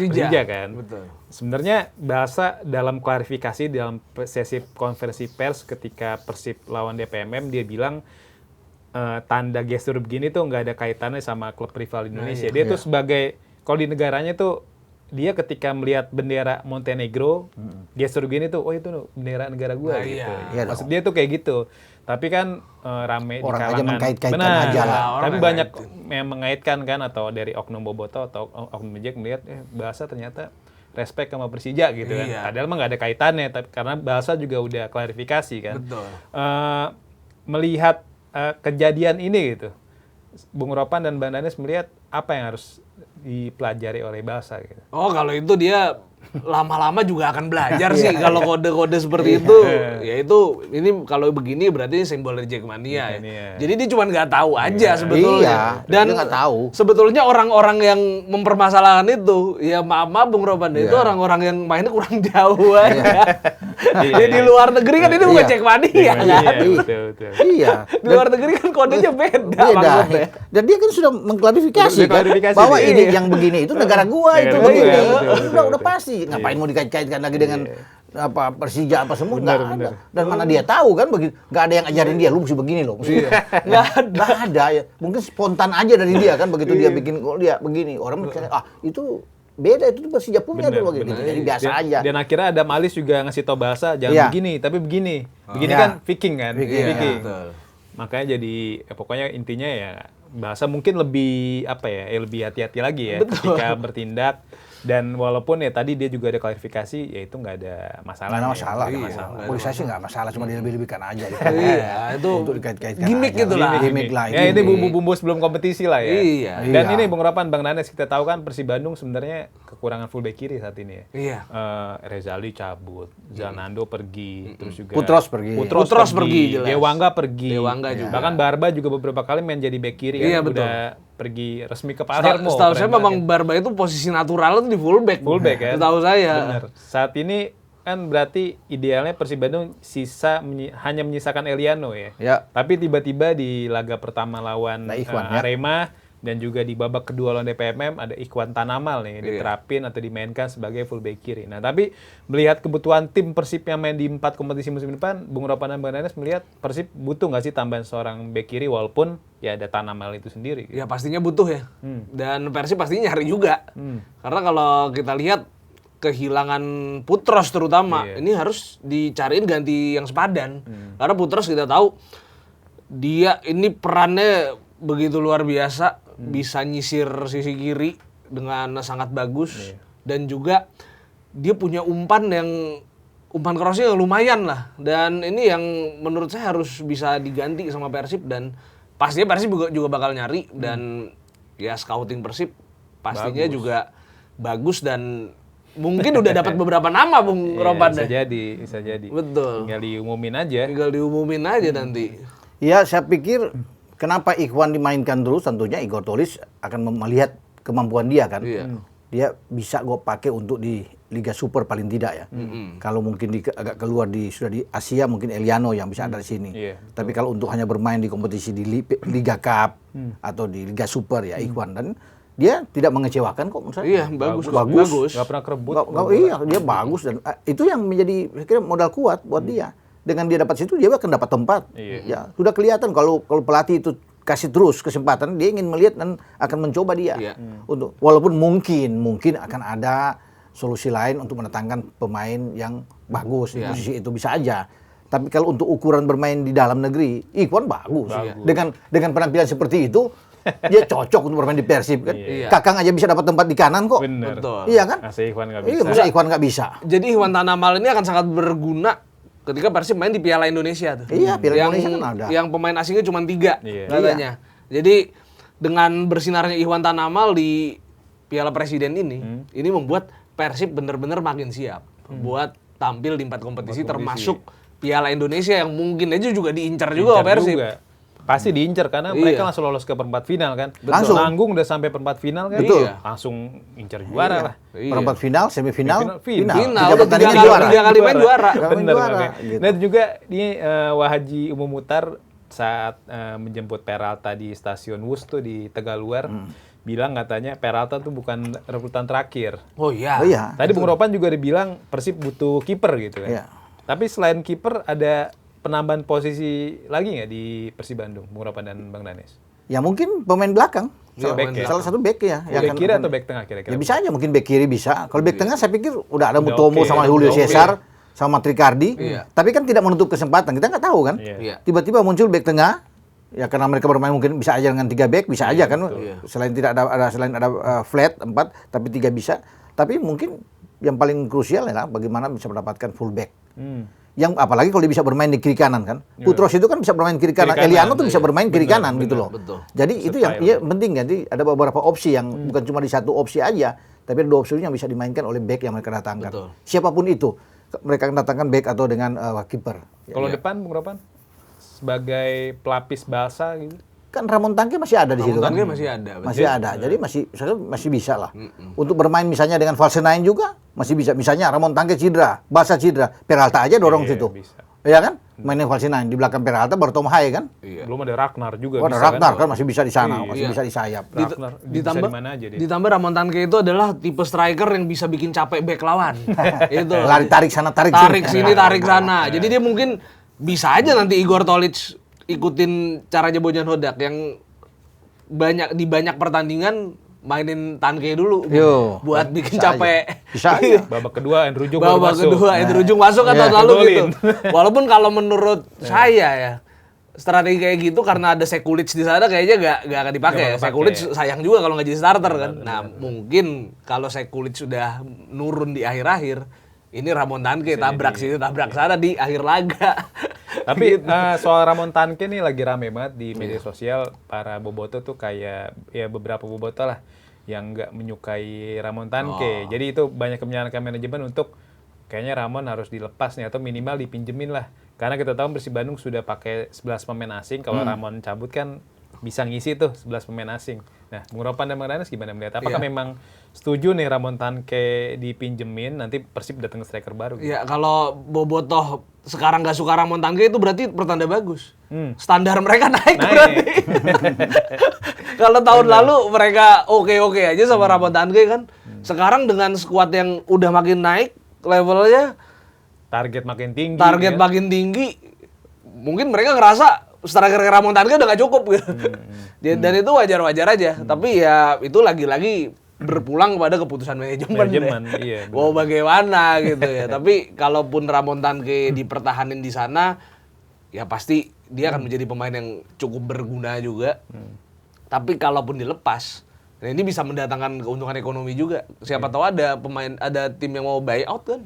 B: kan.
C: Betul.
B: Sebenarnya bahasa dalam klarifikasi dalam sesi konferensi pers ketika Persib lawan DPMM dia bilang tanda gestur begini tuh nggak ada kaitannya sama klub rival di Indonesia. Dia tuh sebagai kalau di negaranya tuh dia ketika melihat bendera Montenegro, dia suruh gini tuh, oh itu bendera negara gua
C: Nah,
B: gitu.
C: iya.
A: Iya
B: Maksud dia tuh kayak gitu. Tapi kan rame di
A: Orang aja
B: kalangan.
A: mengkait-kaitkan
B: Benar.
A: aja lah.
C: Orang
B: Tapi
C: ngait-ngaitin.
B: banyak yang mengaitkan kan, atau dari oknum Boboto atau oknum Jack melihat bahasa ternyata respect sama Persija gitu kan.
C: Iya.
B: Padahal mah nggak ada kaitannya, tapi karena bahasa juga udah klarifikasi kan.
C: Betul.
B: Melihat kejadian ini gitu, Bung Ropan dan Bang Danes melihat apa yang harus dipelajari oleh bahasa gitu.
C: Oh, kalau itu dia lama-lama juga akan belajar sih kalau kode-kode seperti itu. Ya itu ini kalau begini berarti ini simbol dari Jackmania ya.
B: Jackmania.
C: Jadi dia cuma nggak tahu aja sebetulnya.
A: Iya,
C: Dan
A: dia nggak tahu.
C: sebetulnya orang-orang yang mempermasalahkan itu, ya maaf Bung Roban, itu orang-orang yang mainnya kurang jauh aja. Jadi di luar negeri kan ini bukan
A: Iya.
C: Jackmania kan.
B: Iya, betul.
A: Iya.
C: Di luar negeri kan kodenya beda
A: Beda.
C: maksudnya.
A: Dan dia kan sudah mengklarifikasi
B: Udah klarifikasi
A: bahwa
B: dia.
A: ini yang begini itu negara gua
B: Negara
A: itu
B: gua,
A: begini.
B: betul,
A: Udah pasti. Ngapain mau dikait-kaitkan lagi dengan apa Persija apa semua
B: Benar,
A: nggak ada.
B: benar.
A: Dan mana dia tahu kan begitu. Nggak ada yang ajarin dia lu mesti begini loh. Mesti. Nggak ada ya. Mungkin spontan aja dari dia kan begitu dia bikin gol dia begini. Orang mikirnya itu beda itu Persija punya
B: Benar,
A: tuh begitu.
B: benar.
A: Jadi biasa
B: Dan-
A: aja.
B: Dan akhirnya ada Malis juga ngasih tau bahasa jangan
A: Iya.
B: begini, tapi begini. Begini
A: Iya.
B: kan Viking kan,
A: Viking,
B: Viking.
C: betul.
B: Makanya jadi pokoknya intinya ya bahasa mungkin lebih apa ya, lebih hati-hati lagi ya ketika bertindak. Dan walaupun ya tadi dia juga ada klarifikasi, ya itu nggak ada masalah.
A: Nggak ada masalah.
C: Iya,
A: Nggak masalah.
C: nggak ada
A: Bagi saya sih nggak masalah, cuma dilebih-lebihkan aja.
C: Iya, itu
A: Untuk dikait-kaitkan
C: gimmick
A: aja.
C: gitu lah.
A: Gimmick lah.
B: Ya ini
A: gimmick.
B: bumbu-bumbu sebelum kompetisi lah ya.
C: Iya.
B: Dan
A: Iya.
B: ini Bung Ropan, Bang Danes, kita tahu kan Persib Bandung sebenarnya kekurangan fullback kiri saat ini ya.
C: Iya.
B: Rezali cabut, Zanando pergi, terus juga
A: Putros pergi.
C: Putros pergi, jelas.
B: Dewangga pergi.
C: Dewangga juga.
B: Bahkan Barba juga beberapa kali main jadi back kiri
C: Iya,
B: kan,
C: betul.
B: udah pergi resmi ke Palermo.
C: Setahu saya
B: keren
C: memang
B: banget
C: Barba itu posisi natural itu di fullback.
B: Fullback kan?
C: Setahu saya.
B: Bener. Saat ini kan berarti idealnya Persib Bandung hanya menyisakan Eliano ya.
A: Ya.
B: Tapi tiba-tiba di laga pertama lawan
A: Nah, Ikhwan, ya.
B: Arema dan juga di babak kedua lawan DPMM ada Ikhwan Tanamal nih
C: Iya.
B: diterapin atau dimainkan sebagai fullback kiri. Nah, tapi melihat kebutuhan tim Persib yang main di 4 kompetisi musim depan, Bung Ropan dan Bang Danes melihat Persib butuh nggak sih tambahan seorang back kiri walaupun ya ada Tanamal itu sendiri.
C: Ya pastinya butuh ya. Dan Persib pastinya nyari juga. Karena kalau kita lihat kehilangan Putros terutama, ini harus dicariin ganti yang sepadan. Karena Putros kita tahu dia ini perannya begitu luar biasa, bisa nyisir sisi kiri dengan sangat bagus dan juga dia punya umpan crossnya yang lumayan lah. Dan ini yang menurut saya harus bisa diganti sama Persib dan pastinya Persib juga bakal nyari dan ya scouting Persib pastinya juga bagus dan mungkin udah dapat beberapa nama Bung Ropan
B: Bisa
C: deh.
B: bisa jadi.
C: Betul.
B: Tinggal diumumin aja.
C: Tinggal diumumin aja nanti.
A: Ya, saya pikir kenapa Ikhwan dimainkan terus, tentunya Igor Tolis akan melihat kemampuan dia kan.
C: Iya.
A: Dia bisa gue pakai untuk di Liga Super paling tidak ya. Kalau mungkin agak keluar sudah di Asia mungkin Eliano yang bisa ada di sini.
B: Iya,
A: Tapi kalau untuk hanya bermain di kompetisi di Liga Cup atau di Liga Super ya Ikhwan, dan dia tidak mengecewakan kok menurut saya.
C: Iya, bagus.
B: Nggak pernah kerebut.
A: Iya, dia bagus dan itu yang menjadi saya kira modal kuat buat dia. Dengan dia dapat situ dia akan dapat tempat.
B: Iya.
A: Ya, sudah kelihatan kalau pelatih itu kasih terus kesempatan, dia ingin melihat dan akan mencoba dia.
C: Iya.
A: Untuk walaupun mungkin akan ada solusi lain untuk mendatangkan pemain yang bagus di posisi itu bisa aja. Tapi kalau untuk ukuran bermain di dalam negeri, Ikhwan bagus. Dengan penampilan seperti itu, dia cocok untuk bermain di Persib kan.
C: Iya.
A: Kakang aja bisa dapat tempat di kanan kok.
B: Bener.
C: Betul.
A: Iya kan?
B: Masa Ikhwan nggak
A: Iya,
B: bisa.
A: masa Ikhwan nggak bisa?
C: Jadi Iwan Tanamal ini akan sangat berguna ketika Persib main di Piala Indonesia tuh.
A: Iya, Piala
C: yang,
A: Indonesia kan ada.
C: Yang pemain asingnya cuma 3
B: Iya.
C: katanya. Jadi dengan bersinarnya Iwan Tanamal di Piala Presiden ini membuat Persib benar-benar makin siap buat tampil di 4 kompetisi termasuk Piala Indonesia yang mungkin aja juga diincar juga sama Persib.
B: Juga. Pasti diincar karena mereka langsung lolos ke perempat final kan.
A: Langsung.
B: Nanggung udah sampai perempat final kan.
A: Betul.
B: Langsung incar juara lah.
C: Iya.
A: Perempat final, semifinal,
B: Final.
C: Final,
A: Tiga
C: udah
A: pertandingan
C: 3
A: juara.
C: kali main juara.
A: Tiga kali
B: Bener
A: juara,
B: makanya.
A: gitu.
B: Nah juga ini Wahaji Umum Mutar saat menjemput Peralta di stasiun Wus tuh di Tegaluar bilang katanya Peralta tuh bukan rebutan terakhir.
C: Oh iya.
A: Oh iya.
B: Tadi Bung Ropan juga dibilang Persib butuh kiper gitu kan.
A: Iya.
B: Tapi selain kiper ada penambahan posisi lagi nggak di Persib Bandung, Bung Ropan dan Bang Danes?
A: Ya mungkin pemain belakang.
C: Dia
B: back
C: main
B: ya?
A: Salah satu back ya.
B: Back kiri atau back tengah kira-kira?
A: Ya bisa aja, mungkin back kiri bisa. Kalau back tengah saya pikir udah ada
B: Udah
A: Mutombo
B: oke,
A: sama
B: udah
A: Julio
B: oke.
A: Cesar sama Tricardi.
C: Iya.
A: Tapi kan tidak menutup kesempatan. Kita nggak tahu kan.
B: Iya.
C: Iya.
A: Tiba-tiba muncul back tengah. Ya karena mereka bermain mungkin bisa aja dengan 3 back, bisa aja kan.
C: Iya.
A: Selain tidak ada flat 4, tapi 3 bisa. Tapi mungkin yang paling krusial adalah bagaimana bisa mendapatkan full back. Yang apalagi kalau dia bisa bermain di kiri kanan kan. Putros itu kan bisa bermain kiri kanan.
B: Kiri kanan,
A: Eliano tuh bisa bermain kiri kanan gitu loh.
C: betul.
A: Jadi itu yang penting. Jadi ada beberapa opsi yang bukan cuma di satu opsi aja, tapi ada 2 opsi yang bisa dimainkan oleh back yang mereka datangkan.
C: Betul.
A: Siapapun itu, mereka akan datangkan back atau dengan kiper.
B: Kalau depan, Bung Ropan? Sebagai pelapis Barca gitu?
A: Kan Ramon Tanque masih ada di situ kan.
C: Ramon Tanque masih ada, betul.
A: Masih ada. Jadi masih bisa lah. Untuk bermain misalnya dengan Valsenain juga masih bisa. Misalnya Ramon Tanque cedera, Barca cedera, Peralta aja dorong
B: Iya,
A: situ.
B: bisa.
A: Iya kan? Mainin Valsenain di belakang Peralta baru Tom Haye kan.
C: Iya.
B: Belum ada Ragnar juga.
A: Oh, ada
B: bisa
A: Ragnar kan
B: kalau-
A: masih bisa di sana,
B: Iya.
A: masih bisa di sayap.
B: Ragnar bisa
C: ditambah
B: di mana aja dia.
C: ditambah Ramon Tanque itu adalah tipe striker yang bisa bikin capek back lawan. Itu.
A: Lari tarik sana tarik
C: Tarik sini, tarik sana. Jadi dia mungkin bisa aja nanti Igor Tolic ikutin caranya Bojan Hodak yang di banyak pertandingan mainin Tanque dulu
A: Yo,
C: buat bikin
A: bisa
C: capek.
A: Bisa aja.
B: Babak kedua Andrew Jung baru
C: Babak
B: masuk.
C: kedua Andrew Jung masuk kan
A: Iya,
C: tahun lalu
B: golin.
C: gitu. Walaupun kalau menurut saya ya strategi kayak gitu karena ada Sekulic di sana kayaknya nggak akan dipakai.
B: Nggak bakal
C: Sekulic
B: pakai.
C: sayang juga kalau nggak jadi starter kan. Nah mungkin kalau Sekulic sudah nurun di akhir-akhir, ini Ramon Tanque tabrak sini tabrak sana di akhir laga.
B: Tapi soal Ramon Tanque nih lagi rame banget di media sosial. Para boboto tuh kayak ya beberapa boboto lah yang nggak menyukai Ramon Tanque. Jadi itu banyak menyarankan manajemen untuk kayaknya Ramon harus dilepas nih atau minimal dipinjemin lah. Karena kita tahu Persib Bandung sudah pakai 11 pemain asing. Kalau Ramon cabut kan bisa ngisi tuh 11 pemain asing. Nah, Bung Ropan dan Bang Danes gimana melihat? Apakah memang setuju nih Ramon Tanque dipinjemin nanti Persib datang ke striker baru? Gitu?
C: Ya kalau Bobotoh sekarang nggak suka Ramon Tanque itu berarti pertanda bagus. Standar mereka naik. Berarti. Kalau tahun lalu mereka oke-oke aja sama Ramon Tanque kan. Sekarang dengan skuad yang udah makin naik levelnya,
B: Target makin tinggi.
C: target
B: kan?
C: makin tinggi, mungkin mereka ngerasa striker Ramon Tanque udah nggak cukup gitu. Dan itu wajar-wajar aja. Tapi ya itu lagi-lagi berpulang kepada keputusan manajemen.
B: Manajemen,
C: deh.
B: iya, benar.
C: Mau bagaimana gitu ya. Tapi kalaupun Ramon Tanque dipertahanin di sana, ya pasti dia akan menjadi pemain yang cukup berguna juga. Tapi kalaupun dilepas, nah ini bisa mendatangkan keuntungan ekonomi juga. Siapa tahu ada tim yang mau buy out kan.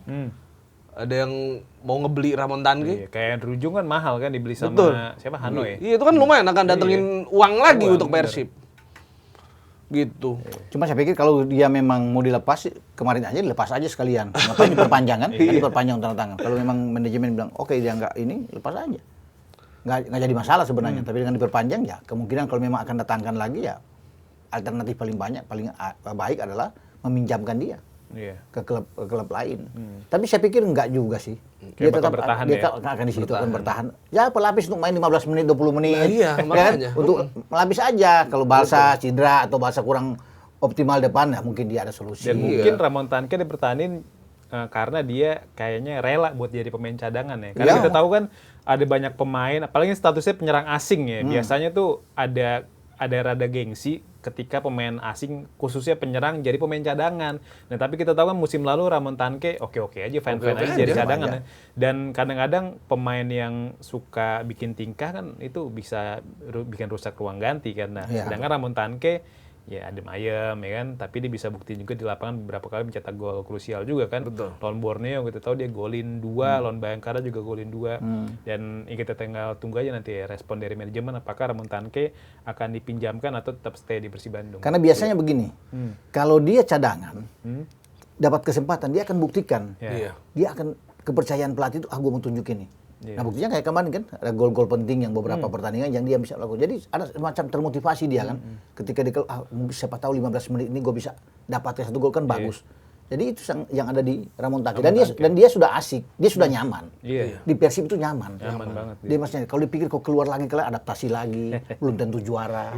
C: Ada yang mau ngebeli Ramon Tanque.
B: Iya, kayak Andrew Jung kan mahal kan dibeli sama
C: Betul.
B: siapa Hanoi.
C: Iya itu kan lumayan akan datengin uang lagi
B: Uang,
C: untuk Persib. Gitu.
A: Cuma saya pikir kalau dia memang mau dilepas, kemarin aja dilepas aja sekalian. Ngapain diperpanjang kan? Kan diperpanjang tanda tangan. Kalau memang manajemen bilang, oke dia nggak ini, lepas aja. Nggak jadi masalah sebenarnya. Tapi dengan diperpanjang ya, kemungkinan kalau memang akan datangkan lagi ya, alternatif paling banyak, paling baik adalah meminjamkan dia
B: Iya.
A: ke klub lain. Tapi saya pikir enggak juga sih.
B: Kayak bakal bertahan
A: dia
B: ya?
A: akan di situ akan bertahan. Ya pelapis untuk main 15 menit, 20 menit.
C: Nah, iya,
A: kan?
C: makanya.
A: Untuk melapis aja. Kalau Barca cedera atau Barca kurang optimal depan ya mungkin dia ada solusi.
B: Dan mungkin Ramon Tanque dipertahanin karena dia kayaknya rela buat jadi pemain cadangan ya. Karena
A: Iya.
B: kita tahu kan ada banyak pemain, apalagi statusnya penyerang asing ya. Biasanya tuh ada rada gengsi ketika pemain asing khususnya penyerang jadi pemain cadangan. Nah tapi kita tahu kan musim lalu Ramon Tanque oke-oke aja, fine-fine aja jadi cadangan. Ya. Dan kadang-kadang pemain yang suka bikin tingkah kan itu bisa bikin rusak ruang ganti kan. Nah,
A: Iya.
B: sedangkan Ramon Tanque ya adem ayem ya kan, tapi dia bisa buktiin juga di lapangan beberapa kali mencetak gol krusial juga kan.
C: Betul.
B: Lawan Borneo kita tahu dia golin 2, lawan Bayangkara juga golin 2. Dan kita tinggal tunggu aja nanti ya respon dari manajemen apakah Ramon Tanque akan dipinjamkan atau tetap stay di Persib Bandung.
A: Karena biasanya begini, kalau dia cadangan, dapat kesempatan, dia akan buktikan.
C: Iya.
A: Dia akan kepercayaan pelatih itu, gue mau tunjukin nih.
B: Iya.
A: Nah buktinya kayak kemarin kan, ada gol-gol penting yang beberapa pertandingan yang dia bisa lakukan. Jadi ada semacam termotivasi dia kan. Ketika dia, siapa tahu 15 menit ini gue bisa dapatkan satu gol kan bagus. Jadi itu yang ada di Ramon Tanque. Dan dia sudah asik, dia sudah nyaman.
B: Iya.
A: Di Persib itu nyaman.
B: Nyaman banget
A: Dia maksudnya kalau dipikir kok keluar lagi kalian adaptasi lagi, belum tentu juara.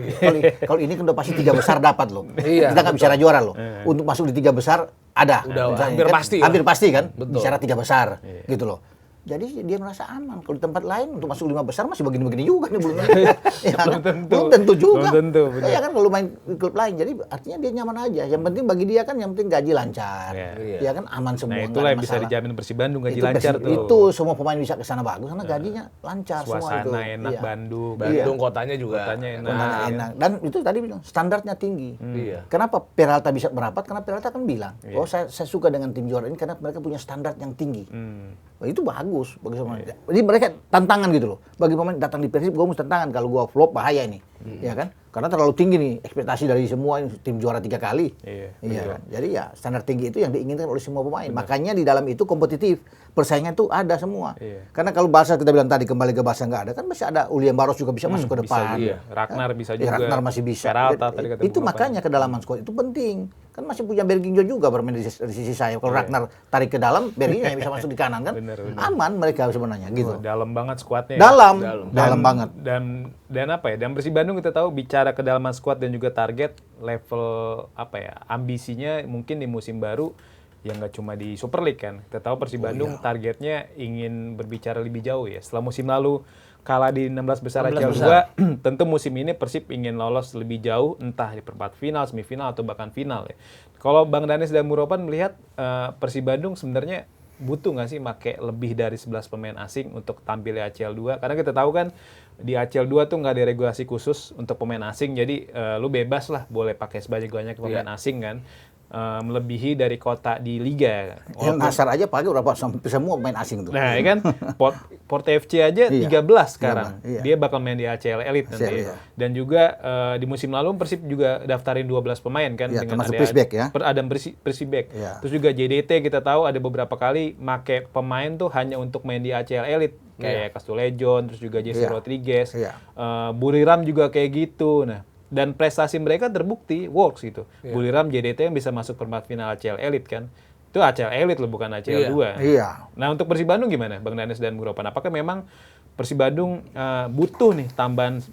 A: Kalau ini kan udah pasti 3 besar dapat loh.
C: Iya,
A: Kita nggak bicara juara loh. Untuk masuk di 3 besar ada.
C: Udah
A: Misalnya,
C: hampir
A: kan,
C: pasti
A: hampir
C: lah.
A: pasti kan.
C: Betul.
A: Bicara 3 besar gitu loh. Jadi dia merasa aman. Kalau di tempat lain untuk masuk 5 besar masih begini-begini juga nih belum. Ya kan?
B: Belum tentu.
A: Belum tentu juga.
B: Belum tentu, benar.
A: Ya kan kalau main di klub lain. Jadi artinya dia nyaman aja. Yang penting bagi dia kan yang penting gaji lancar.
B: Iya.
A: Ya kan aman semua.
B: Nah,
A: nggak
B: itulah
A: ada
B: yang bisa
A: masalah.
B: dijamin Persib Bandung gaji
A: Itu
B: lancar tuh.
A: Itu semua pemain bisa ke sana bagus karena gajinya lancar semua itu.
B: Suasana enak
A: Iya.
B: Bandung.
C: Bandung kotanya juga.
B: Kotanya enak.
A: Kotanya enak. Dan itu tadi bilang standarnya tinggi.
C: Iya.
A: Kenapa Peralta bisa merapat? Karena Peralta kan bilang, oh saya suka dengan tim juara ini karena mereka punya standar yang tinggi. Wah, itu bagus bagi semua. Jadi mereka tantangan gitu loh. Bagi pemain datang di Persib, gue mesti tantangan. Kalau gue flop bahaya ini, ya kan? Karena terlalu tinggi nih ekspektasi dari semua ini, tim juara 3 kali. Iya kan? Jadi ya standar tinggi itu yang diinginkan oleh semua pemain. Makanya di dalam itu kompetitif, persaingan itu ada semua. Karena kalau bahasa kita bilang tadi kembali ke bahasa nggak ada, kan masih ada Ulian Baros juga bisa masuk ke depan.
B: Iya. Ragnar bisa juga.
A: Ragnar masih bisa.
B: Peralta tadi kata
A: itu
B: Bung
A: makanya kedalaman squad itu penting. Kan masih punya Berginjo juga bermain di sisi sayap. Kalau Ragnar tarik ke dalam, Berginjo yang bisa masuk di kanan kan.
B: Bener.
A: Aman mereka sebenarnya gitu.
B: Dalam banget skuadnya.
A: Dalam banget.
B: Dan apa ya? Dan Persib Bandung kita tahu bicara kedalaman skuad dan juga target level apa ya? Ambisinya mungkin di musim baru yang nggak cuma di Super League kan. Kita tahu Persib Bandung targetnya ingin berbicara lebih jauh ya. Setelah musim lalu kalah di 16 besar ACL 2, tentu musim ini Persib ingin lolos lebih jauh, entah di perempat final, semifinal, atau bahkan final ya. Kalau Bang Danes dan Muropan melihat Persib Bandung sebenarnya butuh nggak sih make lebih dari 11 pemain asing untuk tampil di ACL 2? Karena kita tahu kan di ACL 2 tuh nggak ada regulasi khusus untuk pemain asing, jadi lu bebas lah boleh pakai sebanyak-banyak pemain asing kan. Melebihi dari kota di liga.
A: Yang Nasar aja pakai berapa semua pemain asing tuh.
B: Nah, ya kan Port FC aja 13 sekarang.
A: Iya.
B: Dia bakal main di ACL Elite nanti.
A: Iya.
B: Dan juga di musim lalu Persib juga daftarin 12 pemain kan
A: Iya,
B: dengan
A: termasuk
B: ada
A: Prisbeck ya.
B: Adam Prisbeck.
A: Iya.
B: Terus juga JDT kita tahu ada beberapa kali make pemain tuh hanya untuk main di ACL Elite kayak Castulejon, terus juga Jesse Rodriguez.
A: Iya.
B: Buriram juga kayak gitu. Nah, dan prestasi mereka terbukti works gitu. Buriram JDT yang bisa masuk perempat final ACL Elite kan. Itu ACL Elite loh, bukan ACL 2.
A: Iya.
B: Nah, untuk Persib Bandung gimana Bang Danes dan Muropan? Apakah memang Persib Bandung butuh nih tambahan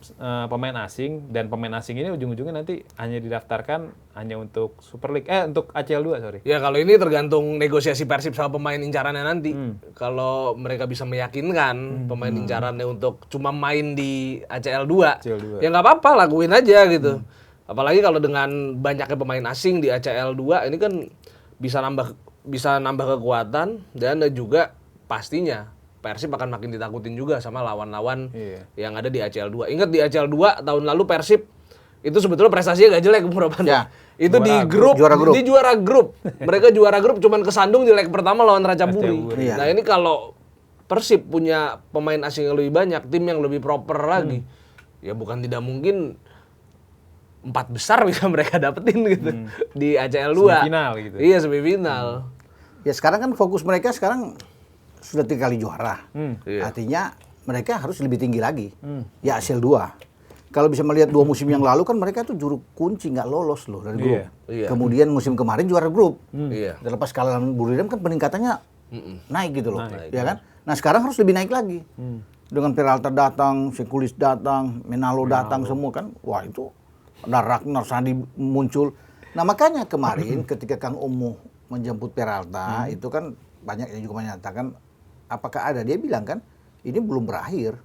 B: pemain asing, dan pemain asing ini ujung-ujungnya nanti hanya didaftarkan hanya untuk Super League, untuk ACL 2, sorry.
C: Ya kalau ini tergantung negosiasi Persib sama pemain incarannya nanti. Kalau mereka bisa meyakinkan pemain incarannya untuk cuma main di ACL 2, ya nggak apa-apa, lakuin aja gitu. Apalagi kalau dengan banyaknya pemain asing di ACL 2 ini kan bisa nambah kekuatan, dan juga pastinya Persib akan makin ditakutin juga sama lawan-lawan yang ada di ACL 2. Ingat di ACL 2 tahun lalu Persib itu sebetulnya prestasinya gak jelek, Muropan.
A: Ya.
C: Itu di juara grup. Mereka juara grup cuman kesandung di leg pertama lawan Raja Buri.
A: Iya.
C: Nah, ini kalau Persib punya pemain asing yang lebih banyak, tim yang lebih proper lagi, ya bukan tidak mungkin 4 besar bisa mereka dapetin gitu di ACL 2.
B: Semifinal gitu.
C: Iya, semifinal.
A: Ya sekarang kan fokus mereka sekarang sudah 3 kali juara.
C: Iya.
A: Artinya mereka harus lebih tinggi lagi. Ya ACL 2. Kalau bisa melihat 2 musim yang lalu kan mereka tuh juru kunci nggak lolos loh dari grup.
C: Iya.
A: Kemudian musim kemarin juara grup.
C: Iya.
A: Dan lepas kalah lawan Buriram kan peningkatannya naik gitu loh. Ya kan? Nah sekarang harus lebih naik lagi. Dengan Peralta datang, Sekulis datang, Menalo datang semua kan. Wah itu ada Ragnar Sandi muncul. Nah makanya kemarin ketika Kang Omo menjemput Peralta itu kan banyak yang juga menyatakan apakah ada, dia bilang kan ini belum berakhir.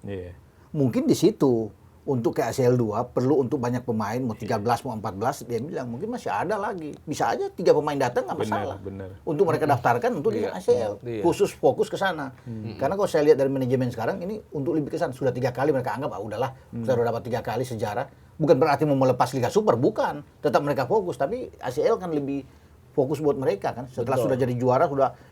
A: Mungkin di situ untuk ke ACL 2 perlu untuk banyak pemain, mau 13 mau 14, dia bilang mungkin masih ada lagi. Bisa aja 3 pemain datang nggak masalah.
B: Bener.
A: Untuk mereka daftarkan untuk di ACL. Khusus fokus ke sana. Karena kalau saya lihat dari manajemen sekarang ini untuk lebih ke sana, sudah 3 kali mereka anggap udahlah, kita udah dapat 3 kali sejarah. Bukan berarti mau melepas Liga Super, bukan. Tetap mereka fokus, tapi ACL kan lebih fokus buat mereka kan. Setelah sudah jadi juara,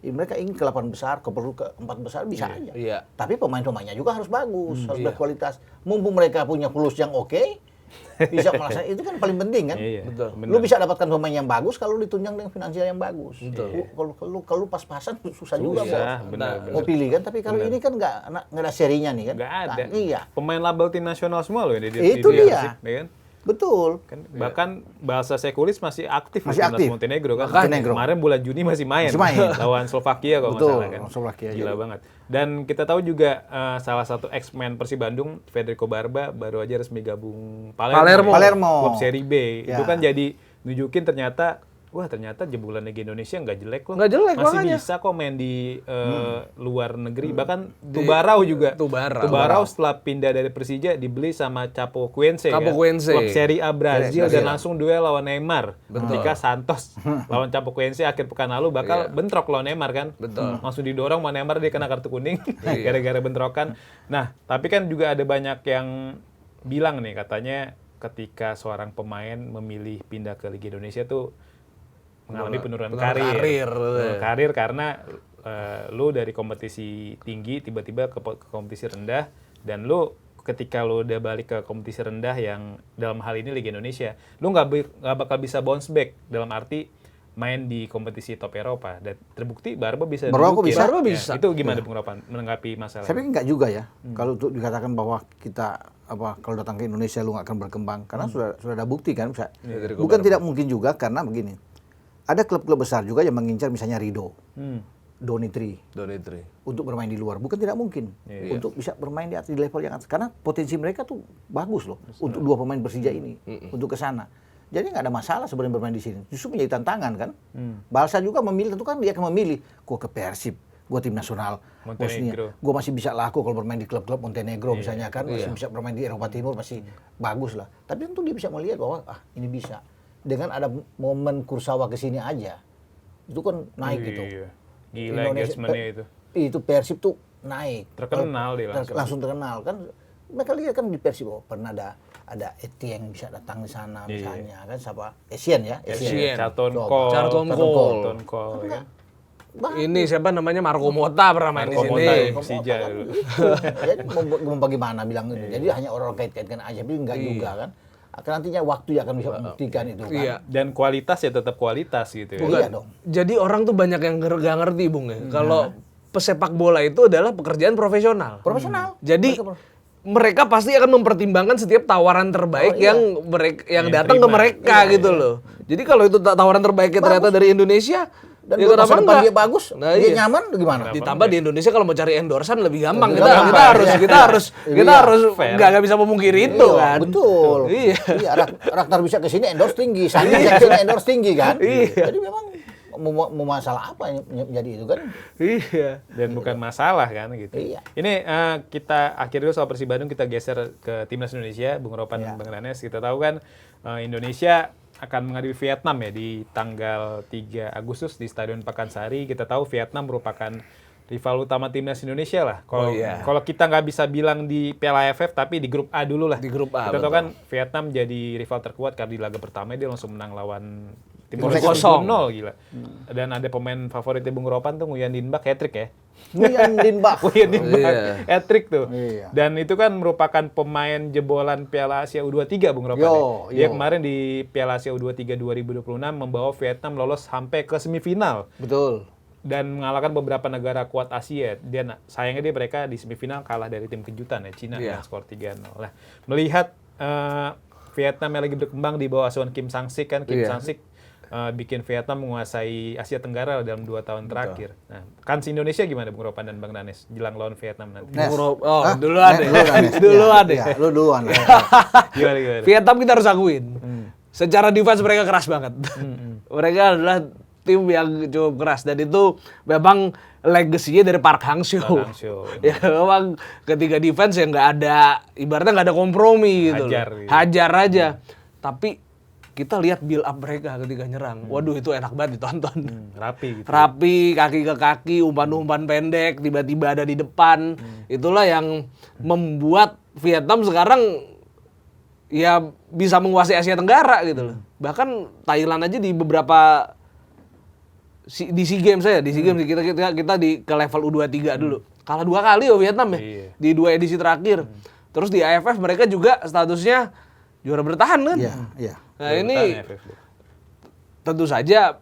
A: mereka ingin ke 8 besar, ke 4 besar bisa aja.
C: Iya.
A: Tapi pemain-pemainnya juga harus bagus, harus berkualitas. Mumpung mereka punya plus yang oke, bisa melaksanakan, itu kan paling penting kan.
C: Betul.
A: Lu bisa dapatkan pemain yang bagus kalau ditunjang dengan finansial yang bagus. Kalau pas-pasan susah juga mau pilih kan. Tapi kalau ini kan nggak ada serinya nih kan.
B: Nggak ada.
A: Iya.
B: Pemain label tim nasional semua loh ini.
A: Itu dia.
B: Persib, ya kan?
A: Betul.
B: Kan bahkan bahasa Sekulis masih aktif di
A: Masih
B: timnas
A: aktif.
B: Montenegro kan.
A: Montenegro.
B: Kemarin bulan Juni masih main. lawan Slovakia kalau nggak
A: Betul,
B: salah kan.
A: Slovakia.
B: Gila banget. Dan kita tahu juga salah satu ex-man Persib Bandung, Federico Barba, baru aja resmi gabung Palermo.
A: Palermo.
B: Klub Serie B.
A: Ya.
B: Itu kan jadi nunjukin ternyata wah ternyata jebolan Liga Indonesia nggak jelek loh.
C: Nggak jelek,
B: masih
C: makanya.
B: bisa kok main di luar negeri. Bahkan Tubarau juga. Tubarau setelah pindah dari Persija dibeli sama Chapecoense
C: Chapecoense.
B: klub Serie A Brazil
A: Serie A.
B: dan langsung duel lawan Neymar. Ketika Santos lawan Chapecoense akhir pekan lalu bakal bentrok lawan Neymar kan.
C: Betul.
B: Langsung didorong sama Neymar, dia kena kartu kuning gara-gara bentrokan. Nah, tapi kan juga ada banyak yang bilang nih katanya ketika seorang pemain memilih pindah ke Liga Indonesia tuh mengalami penurunan karir. Karir karena lu dari kompetisi tinggi tiba-tiba ke kompetisi rendah, dan lu ketika lu udah balik ke kompetisi rendah yang dalam hal ini Liga Indonesia, lu nggak bakal bisa bounce back dalam arti main di kompetisi top Eropa, dan terbukti Barba bisa.
A: Barba bisa.
C: Barba bisa.
B: Itu gimana Bung Ropan menanggapi masalah
A: Saya
B: ini?
A: pikir enggak juga ya. Kalau untuk dikatakan bahwa kita kalau datang ke Indonesia lu nggak akan berkembang, karena sudah ada bukti kan. Bukan tidak mungkin juga, karena begini. Ada klub-klub besar juga yang mengincar misalnya Rido, Donitri untuk bermain di luar. Bukan tidak mungkin untuk bisa bermain di atas, di level yang atas, karena potensi mereka tuh bagus loh untuk dua pemain Persija ini untuk ke sana. Jadi nggak ada masalah sebenarnya bermain di sini. Justru menjadi tantangan kan. Barca juga memilih, tentu kan dia akan memilih, gua ke Persib, gua tim nasional Bosnia, gua masih bisa laku kalau bermain di klub-klub Montenegro misalnya kan, masih bisa bermain di Eropa Timur, masih bagus lah. Tapi tentu dia bisa melihat bahwa ini bisa. Dengan ada momen Kursawa ke sini aja, itu kan naik gitu.
B: Gila engagementnya itu.
A: Itu Persib tuh naik.
B: Terkenal dia
A: langsung terkenal kan. Mereka lihat kan di Persib, pernah ada Etienne bisa datang di sana misalnya kan, siapa? Asian.
B: Charlton Cole. Ya.
C: Ini siapa namanya, Marco Motta pernah main di sini.
B: Persija dulu.
A: Jadi mau bagaimana bilang itu. Jadi hanya orang kait-kaitkan aja, tapi enggak juga kan. Akan nantinya waktu yang akan bisa membuktikan itu kan.
C: Iya.
B: Dan kualitas ya tetap kualitas gitu ya.
A: Iya dong.
C: Jadi orang tuh banyak yang nggak ngerti, Bung ya. Kalau pesepak bola itu adalah pekerjaan profesional. Jadi mereka pasti akan mempertimbangkan setiap tawaran terbaik yang datang ke mereka gitu loh. Jadi kalau itu tawaran terbaiknya ternyata dari Indonesia,
A: dan
C: ya
A: masa
C: kenapa
A: depan
C: enggak?
A: dia bagus, dia nyaman, gimana?
C: Ditambah di Indonesia kalau mau cari endorsan lebih gampang. Kita harus nggak bisa memungkiri itu kan.
A: Betul. Iya. Rakhtar bisa ke sini endorse tinggi, Sandi bisa ke sini endorse tinggi kan. Jadi memang mau masalah apa yang menjadi itu kan?
B: Iya. Dan bukan masalah kan gitu.
A: Iya.
B: Ini kita akhir dulu soal Persib Bandung, kita geser ke Timnas Indonesia, Bung Ropan dan Bang Danes. Kita tahu kan Indonesia akan menghadapi Vietnam ya di tanggal 3 Agustus di Stadion Pakansari. Kita tahu Vietnam merupakan rival utama Timnas Indonesia lah. Kalau kita nggak bisa bilang di Piala AFF, tapi di grup A dulu lah.
C: Di grup A.
B: Kita tahu kan Vietnam jadi rival terkuat karena di laga pertama dia langsung menang lawan Timor
C: Leste
B: Leste 0 gila. Dan ada pemain favoritnya Bung Ropan tuh Nguyen Din Bak hat-trick ya.
A: Nguyen Din Bak
B: hat-trick tuh.
A: Iya.
B: Dan itu kan merupakan pemain jebolan Piala Asia U23 Bung Ropan. Dia kemarin di Piala Asia U23 2026 membawa Vietnam lolos sampai ke semifinal.
A: Betul.
B: Dan mengalahkan beberapa negara kuat Asia. Sayangnya mereka di semifinal kalah dari tim kejutan ya, Cina dengan skor 3-0. Nah, melihat Vietnam yang lagi berkembang di bawah asuhan Kim Sang-sik kan, Kim Sang-sik bikin Vietnam menguasai Asia Tenggara dalam 2 tahun terakhir. Nah, kans Indonesia gimana Bung Ropan dan Bang Danes jelang lawan Vietnam nanti?
C: Duluan deh.
A: Lu duluan.
B: Gimana?
C: Vietnam kita harus akuin. Secara defense mereka keras banget. Mereka adalah tim yang cukup keras, dan itu memang legasinya dari Park Hang-seo. Ya memang ketika defense ya nggak ada, ibaratnya nggak ada kompromi gitu. Hajar aja. Tapi kita lihat build up mereka ketika nyerang. Waduh, itu enak banget ditonton.
B: Rapi gitu.
C: Rapi, kaki ke kaki, umpan-umpan pendek, tiba-tiba ada di depan. Itulah yang membuat Vietnam sekarang ya bisa menguasai Asia Tenggara gitu loh. Bahkan Thailand aja di beberapa di SEA Games kita di ke level U23 dulu. Kalah 2 kali Vietnam ya. Di 2 edisi terakhir. Terus di AFF mereka juga statusnya juara bertahan kan?
A: Iya.
C: Nah ini tentu saja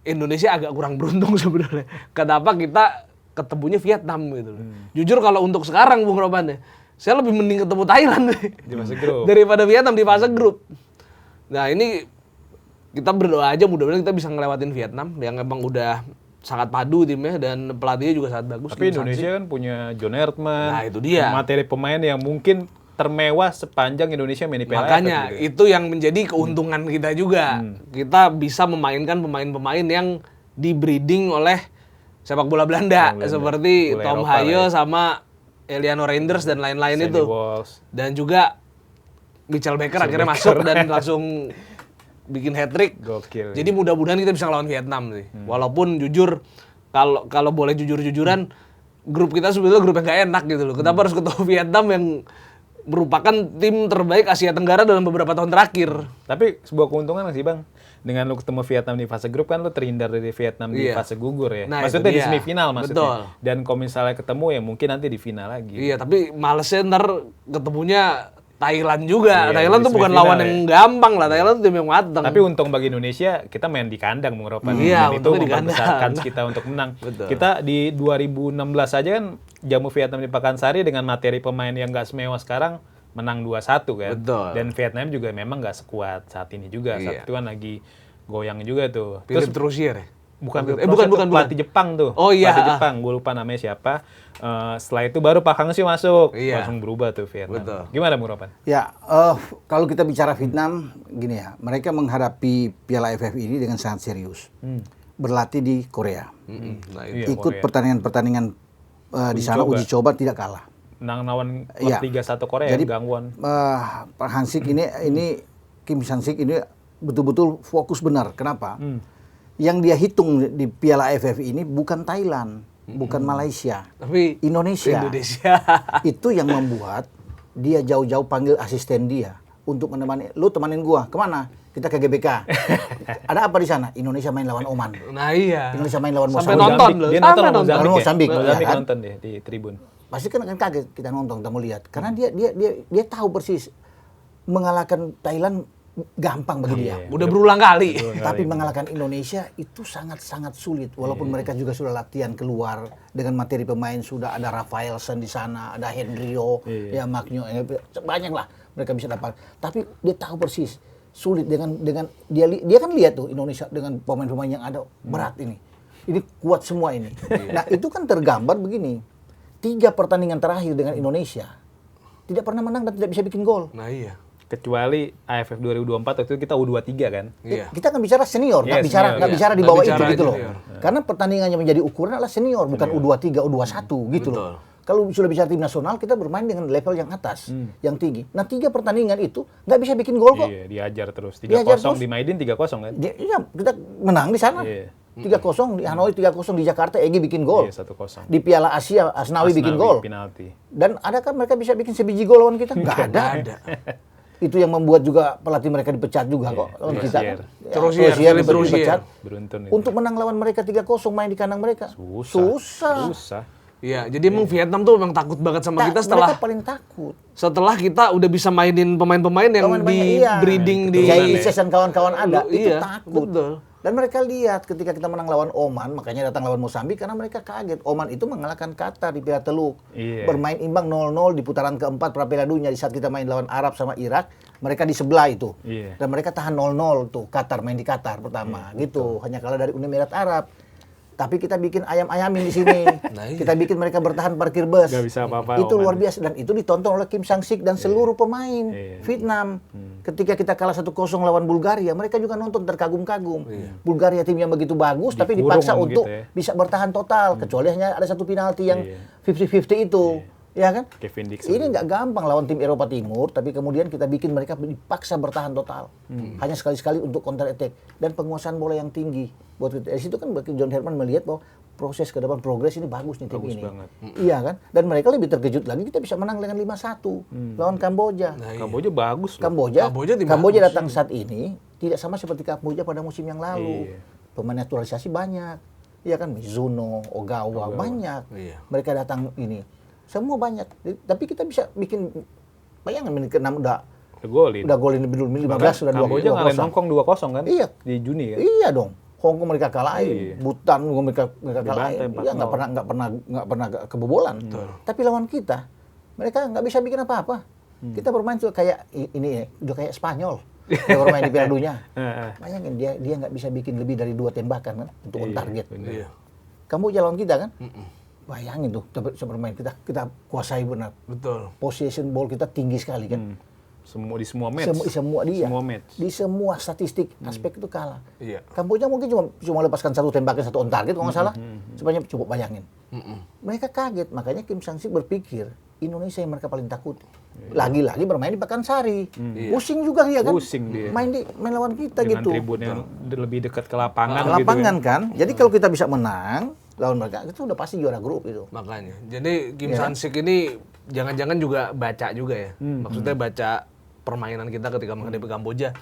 C: Indonesia agak kurang beruntung sebenarnya. Kenapa kita ketemunya Vietnam gitu loh. Jujur kalau untuk sekarang Bung Roban ya, saya lebih mending ketemu Thailand
B: di fase grup
C: daripada Vietnam di fase grup. Nah ini kita berdoa aja mudah-mudahan kita bisa ngelewatin Vietnam yang emang udah sangat padu timnya dan pelatihnya juga sangat bagus.
B: Tapi Indonesia kan punya John Erdmann.
C: Nah itu dia.
B: Materi pemain yang mungkin termewah sepanjang Indonesia main di Piala AFF
C: Makanya
B: gitu.
C: itu yang menjadi keuntungan kita juga. Kita bisa memainkan pemain-pemain yang di-breeding oleh sepak bola Belanda, seperti
B: Bola
C: Tom
B: Eropa
C: Hayo
B: lah ya.
C: sama Eliano Reinders dan lain-lain
B: Sandy
C: itu.
B: Walsh.
C: Dan juga Mitchell Baker akhirnya masuk dan langsung bikin hat-trick.
B: Gokil.
C: Jadi mudah-mudahan kita bisa ngelawan Vietnam sih. Walaupun jujur kalau boleh jujur-jujuran grup kita sebetulnya grup yang gak enak gitu loh. Kenapa harus ketemu Vietnam yang merupakan tim terbaik Asia Tenggara dalam beberapa tahun terakhir.
B: Tapi sebuah keuntungan nggak sih Bang? Dengan lu ketemu Vietnam di fase grup kan lu terhindar dari Vietnam di
C: Iya.
B: fase gugur ya.
C: Nah,
B: Maksudnya
C: itu
B: di
C: dia.
B: semifinal maksudnya.
C: Betul.
B: Dan kalau misalnya ketemu ya mungkin nanti di final lagi.
C: Iya, tapi malesnya ntar ketemunya Thailand juga.
B: Iya,
C: Thailand
B: di
C: tuh bukan
B: semifinal
C: lawan
B: ya.
C: yang gampang lah. Thailand tuh tim yang matang.
B: Tapi untung bagi Indonesia kita main di kandang Bung Ropan.
C: Iya,
B: Dan itu
C: untungnya di
B: membesarkan
C: kandang.
B: kita untuk menang.
C: Betul.
B: Kita di 2016 aja kan jamu Vietnam di Pakansari dengan materi pemain yang nggak semewah sekarang menang 2-1 kan.
C: Betul.
B: Dan Vietnam juga memang nggak sekuat saat ini juga.
C: Iya.
B: Saat itu kan lagi goyang juga tuh.
C: Philip Troussier ya?
B: Bukan,
C: bukan.
B: pelatih Jepang tuh.
C: Oh iya.
B: Pelatih Jepang, gue lupa namanya siapa. Setelah itu baru Pak Hangzhou masuk.
C: Iya.
B: Langsung berubah tuh Vietnam.
C: Betul.
B: Gimana Bung Ropan?
A: Ya, kalau kita bicara Vietnam, gini ya, mereka menghadapi Piala AFF ini dengan sangat serius. Berlatih di Korea.
C: Nah,
B: Iya,
A: Ikut
B: Korea.
A: pertandingan-pertandingan di sana
B: coba.
A: uji coba tidak kalah.
B: Lawan
A: Iya.
B: klub 3-1 Korea
A: Jadi,
B: gangguan.
A: Pak Hansik ini Kim Sang-sik ini betul-betul fokus benar. Kenapa? Yang dia hitung di Piala AFF ini bukan Thailand, bukan Malaysia,
C: Tapi
A: Indonesia. Itu yang membuat dia jauh-jauh panggil asisten dia untuk menemani. Lu temanin gua kemana? Kita ke GBK. Ada apa di sana? Indonesia main lawan Oman.
C: Nah iya.
A: Indonesia main lawan
C: Sampai
A: Mozambik.
C: nonton loh.
B: Dia
C: Sampai
B: nonton
C: nonton.
B: Mozambik.
A: Mozambik, ya
B: Mozambik
A: kan?
B: nonton deh di tribun.
A: Pasti kan akan kaget kita nonton, kita mau lihat. Karena dia tahu persis mengalahkan Thailand gampang bagi dia.
C: Udah berulang kali.
A: Tapi mengalahkan Indonesia itu sangat-sangat sulit. Walaupun mereka juga sudah latihan keluar dengan materi pemain, sudah ada Rafaelsen di sana, ada Hendrio, ya Magno, banyak lah mereka bisa dapat. Tapi dia tahu persis sulit dengan dia kan lihat tuh Indonesia dengan pemain-pemain yang ada berat ini. Ini kuat semua ini. Nah, itu kan tergambar begini. 3 pertandingan terakhir dengan Indonesia tidak pernah menang dan tidak bisa bikin gol.
C: Nah iya.
B: Kecuali AFF 2024 waktu itu kita U23 kan.
C: Iya.
A: Kita kan bicara senior,
B: Iya,
A: nggak bicara
B: senior,
A: nggak
B: iya.
A: bicara di
C: Nggak
A: bawah
C: bicara
A: itu gitu loh.
C: junior.
A: Karena pertandingannya menjadi ukuran adalah senior, bukan U23, U21 gitu
C: Betul.
A: loh. Kalau sudah bicara tim nasional, kita bermain dengan level yang atas, yang tinggi. Nah, 3 pertandingan itu nggak bisa bikin gol kok.
B: Iya, diajar terus. 3-0
A: Diajar terus.
B: di Maidin 3-0 kan.
A: Iya, kita menang di sana.
B: Iya.
A: 3-0 di Hanoi, 3-0 di Jakarta, Egy bikin gol.
B: Iya, 1-0.
A: Di Piala Asia, Asnawi bikin gol.
B: Penalti.
A: Dan adakah mereka bisa bikin sebiji gol lawan kita? Nggak ada. Itu yang membuat juga pelatih mereka dipecat juga kok lawan kita.
B: Troussier.
A: Ya,
C: Troussier,
A: Troussier
C: Philip Troussier.
A: dipecat.
B: Beruntun itu.
A: Untuk menang lawan mereka 3-0 main di kandang mereka.
B: Susah.
C: Iya, jadi emang Vietnam tuh memang takut banget sama kita setelah
A: mereka paling takut.
C: kita udah bisa mainin pemain-pemain yang
A: Pemain-pemain,
C: di
A: iya.
C: breeding di
A: Jai Ises dan kawan-kawan ada, itu
C: Iya,
A: takut.
C: betul.
A: Dan mereka lihat ketika kita menang lawan Oman, makanya datang lawan Mozambik karena mereka kaget. Oman itu mengalahkan Qatar di Piala Teluk.
B: Iya.
A: Bermain imbang 0-0 di putaran keempat pra Piala Dunia di saat kita main lawan Arab sama Irak, mereka di sebelah itu.
B: Iya.
A: Dan mereka tahan 0-0 tuh, Qatar main di Qatar pertama gitu. Hanya kalah dari Uni Emirat Arab. Tapi kita bikin ayam-ayamin di sini. Kita bikin mereka bertahan parkir bus.
B: Nggak bisa apa-apa,
A: Itu
B: Oman.
A: luar biasa dan itu ditonton oleh Kim Sang-sik dan seluruh pemain
B: Iya.
A: Vietnam. Ketika kita kalah 1-0 lawan Bulgaria, mereka juga nonton terkagum-kagum. Bulgaria tim yang begitu bagus tapi
B: Dikurung
A: dipaksa
B: gitu
A: untuk
B: ya.
A: bisa bertahan total kecuali hanya ada satu penalti yang
B: Iya.
A: 50-50 itu. Ya kan?
B: Kevin Dixon.
A: Ini nggak gampang lawan tim Eropa Timur, tapi kemudian kita bikin mereka dipaksa bertahan total. Hanya sekali-sekali untuk counter attack dan penguasaan bola yang tinggi. Buat kita. Dari situ kan John Herman melihat bahwa proses ke depan progres ini bagus nih tim
B: Bagus
A: ini.
B: banget.
A: Iya kan? Dan mereka lebih terkejut lagi kita bisa menang dengan 5-1 lawan Kamboja.
B: Kamboja bagus loh.
A: Kamboja
C: tim
A: Kamboja
C: bagus.
A: datang saat ini tidak sama seperti Kamboja pada musim yang lalu.
B: Iya.
A: Pemain naturalisasi banyak. Iya kan Mizuno, Ogawa banyak.
C: Iya.
A: Mereka datang ini. Semua banyak. Tapi kita bisa bikin bayangkan menit ke-6 udah
B: Golin.
A: golin lebih dulu 15 sudah 2-0.
B: Kamboja ngalahin Hongkong 2-0 kan?
A: Iya.
B: Di Juni kan?
A: Iya dong. Hongkong mereka
B: Iya.
A: kalahin, Butan mereka kalahin.
B: Dibantai
A: Iya
B: 4-0.
A: nggak pernah kebobolan. Tapi lawan kita mereka nggak bisa bikin apa-apa. Kita bermain juga kayak ini ya, udah kayak Spanyol. Dia bermain di Piala Dunia. Bayangin dia nggak bisa bikin lebih dari 2 tembakan kan untuk on target.
B: bener.
C: Iya.
A: Kamboja lawan kita kan? Bayangin tuh, bisa bermain kita kuasai benar.
C: Betul.
A: Possession ball kita tinggi sekali kan.
B: Di semua match.
A: Semua dia.
B: Semua match.
A: Di semua statistik aspek itu kalah.
C: Iya.
A: Kamboja mungkin cuma lepaskan satu tembakan, satu on target kalau nggak salah. Sebenarnya coba bayangin. Mereka kaget, makanya Kim Sang-sik berpikir Indonesia yang mereka paling takut. Lagi-lagi bermain di Pakansari. Pusing juga dia kan.
B: Pusing dia.
A: Main lawan kita
B: Dengan
A: gitu.
B: tribun yang lebih dekat ke lapangan
A: Lapangan
B: gitu
A: kan. Jadi kalau kita bisa menang lawan mereka, itu udah pasti juara grup itu.
C: Makanya. Jadi Kim Sang-sik ini jangan-jangan juga baca juga ya. Maksudnya baca permainan kita ketika menghadapi Kamboja.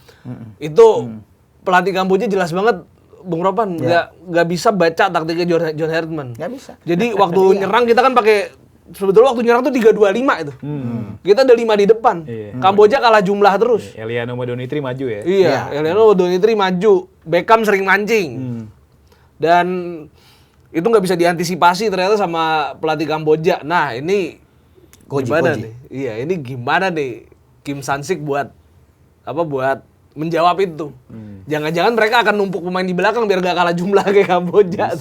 C: Itu pelatih Kamboja jelas banget Bung Ropan nggak bisa baca taktiknya John Herdman.
A: Nggak bisa.
C: Jadi waktu nyerang kita kan pakai sebetulnya waktu nyerang tuh 3-2-5 itu. Kita ada 5 di depan. Kamboja kalah jumlah terus.
B: Eliano Madonitri maju ya.
C: Iya, Eliano Madonitri maju. Beckham sering mancing. Dan itu nggak bisa diantisipasi ternyata sama pelatih Kamboja. Nah, ini gimana nih? Iya, ini gimana nih Kim Sang-sik buat menjawab itu. Jangan-jangan mereka akan numpuk pemain di belakang biar gak kalah jumlah kayak Kamboja.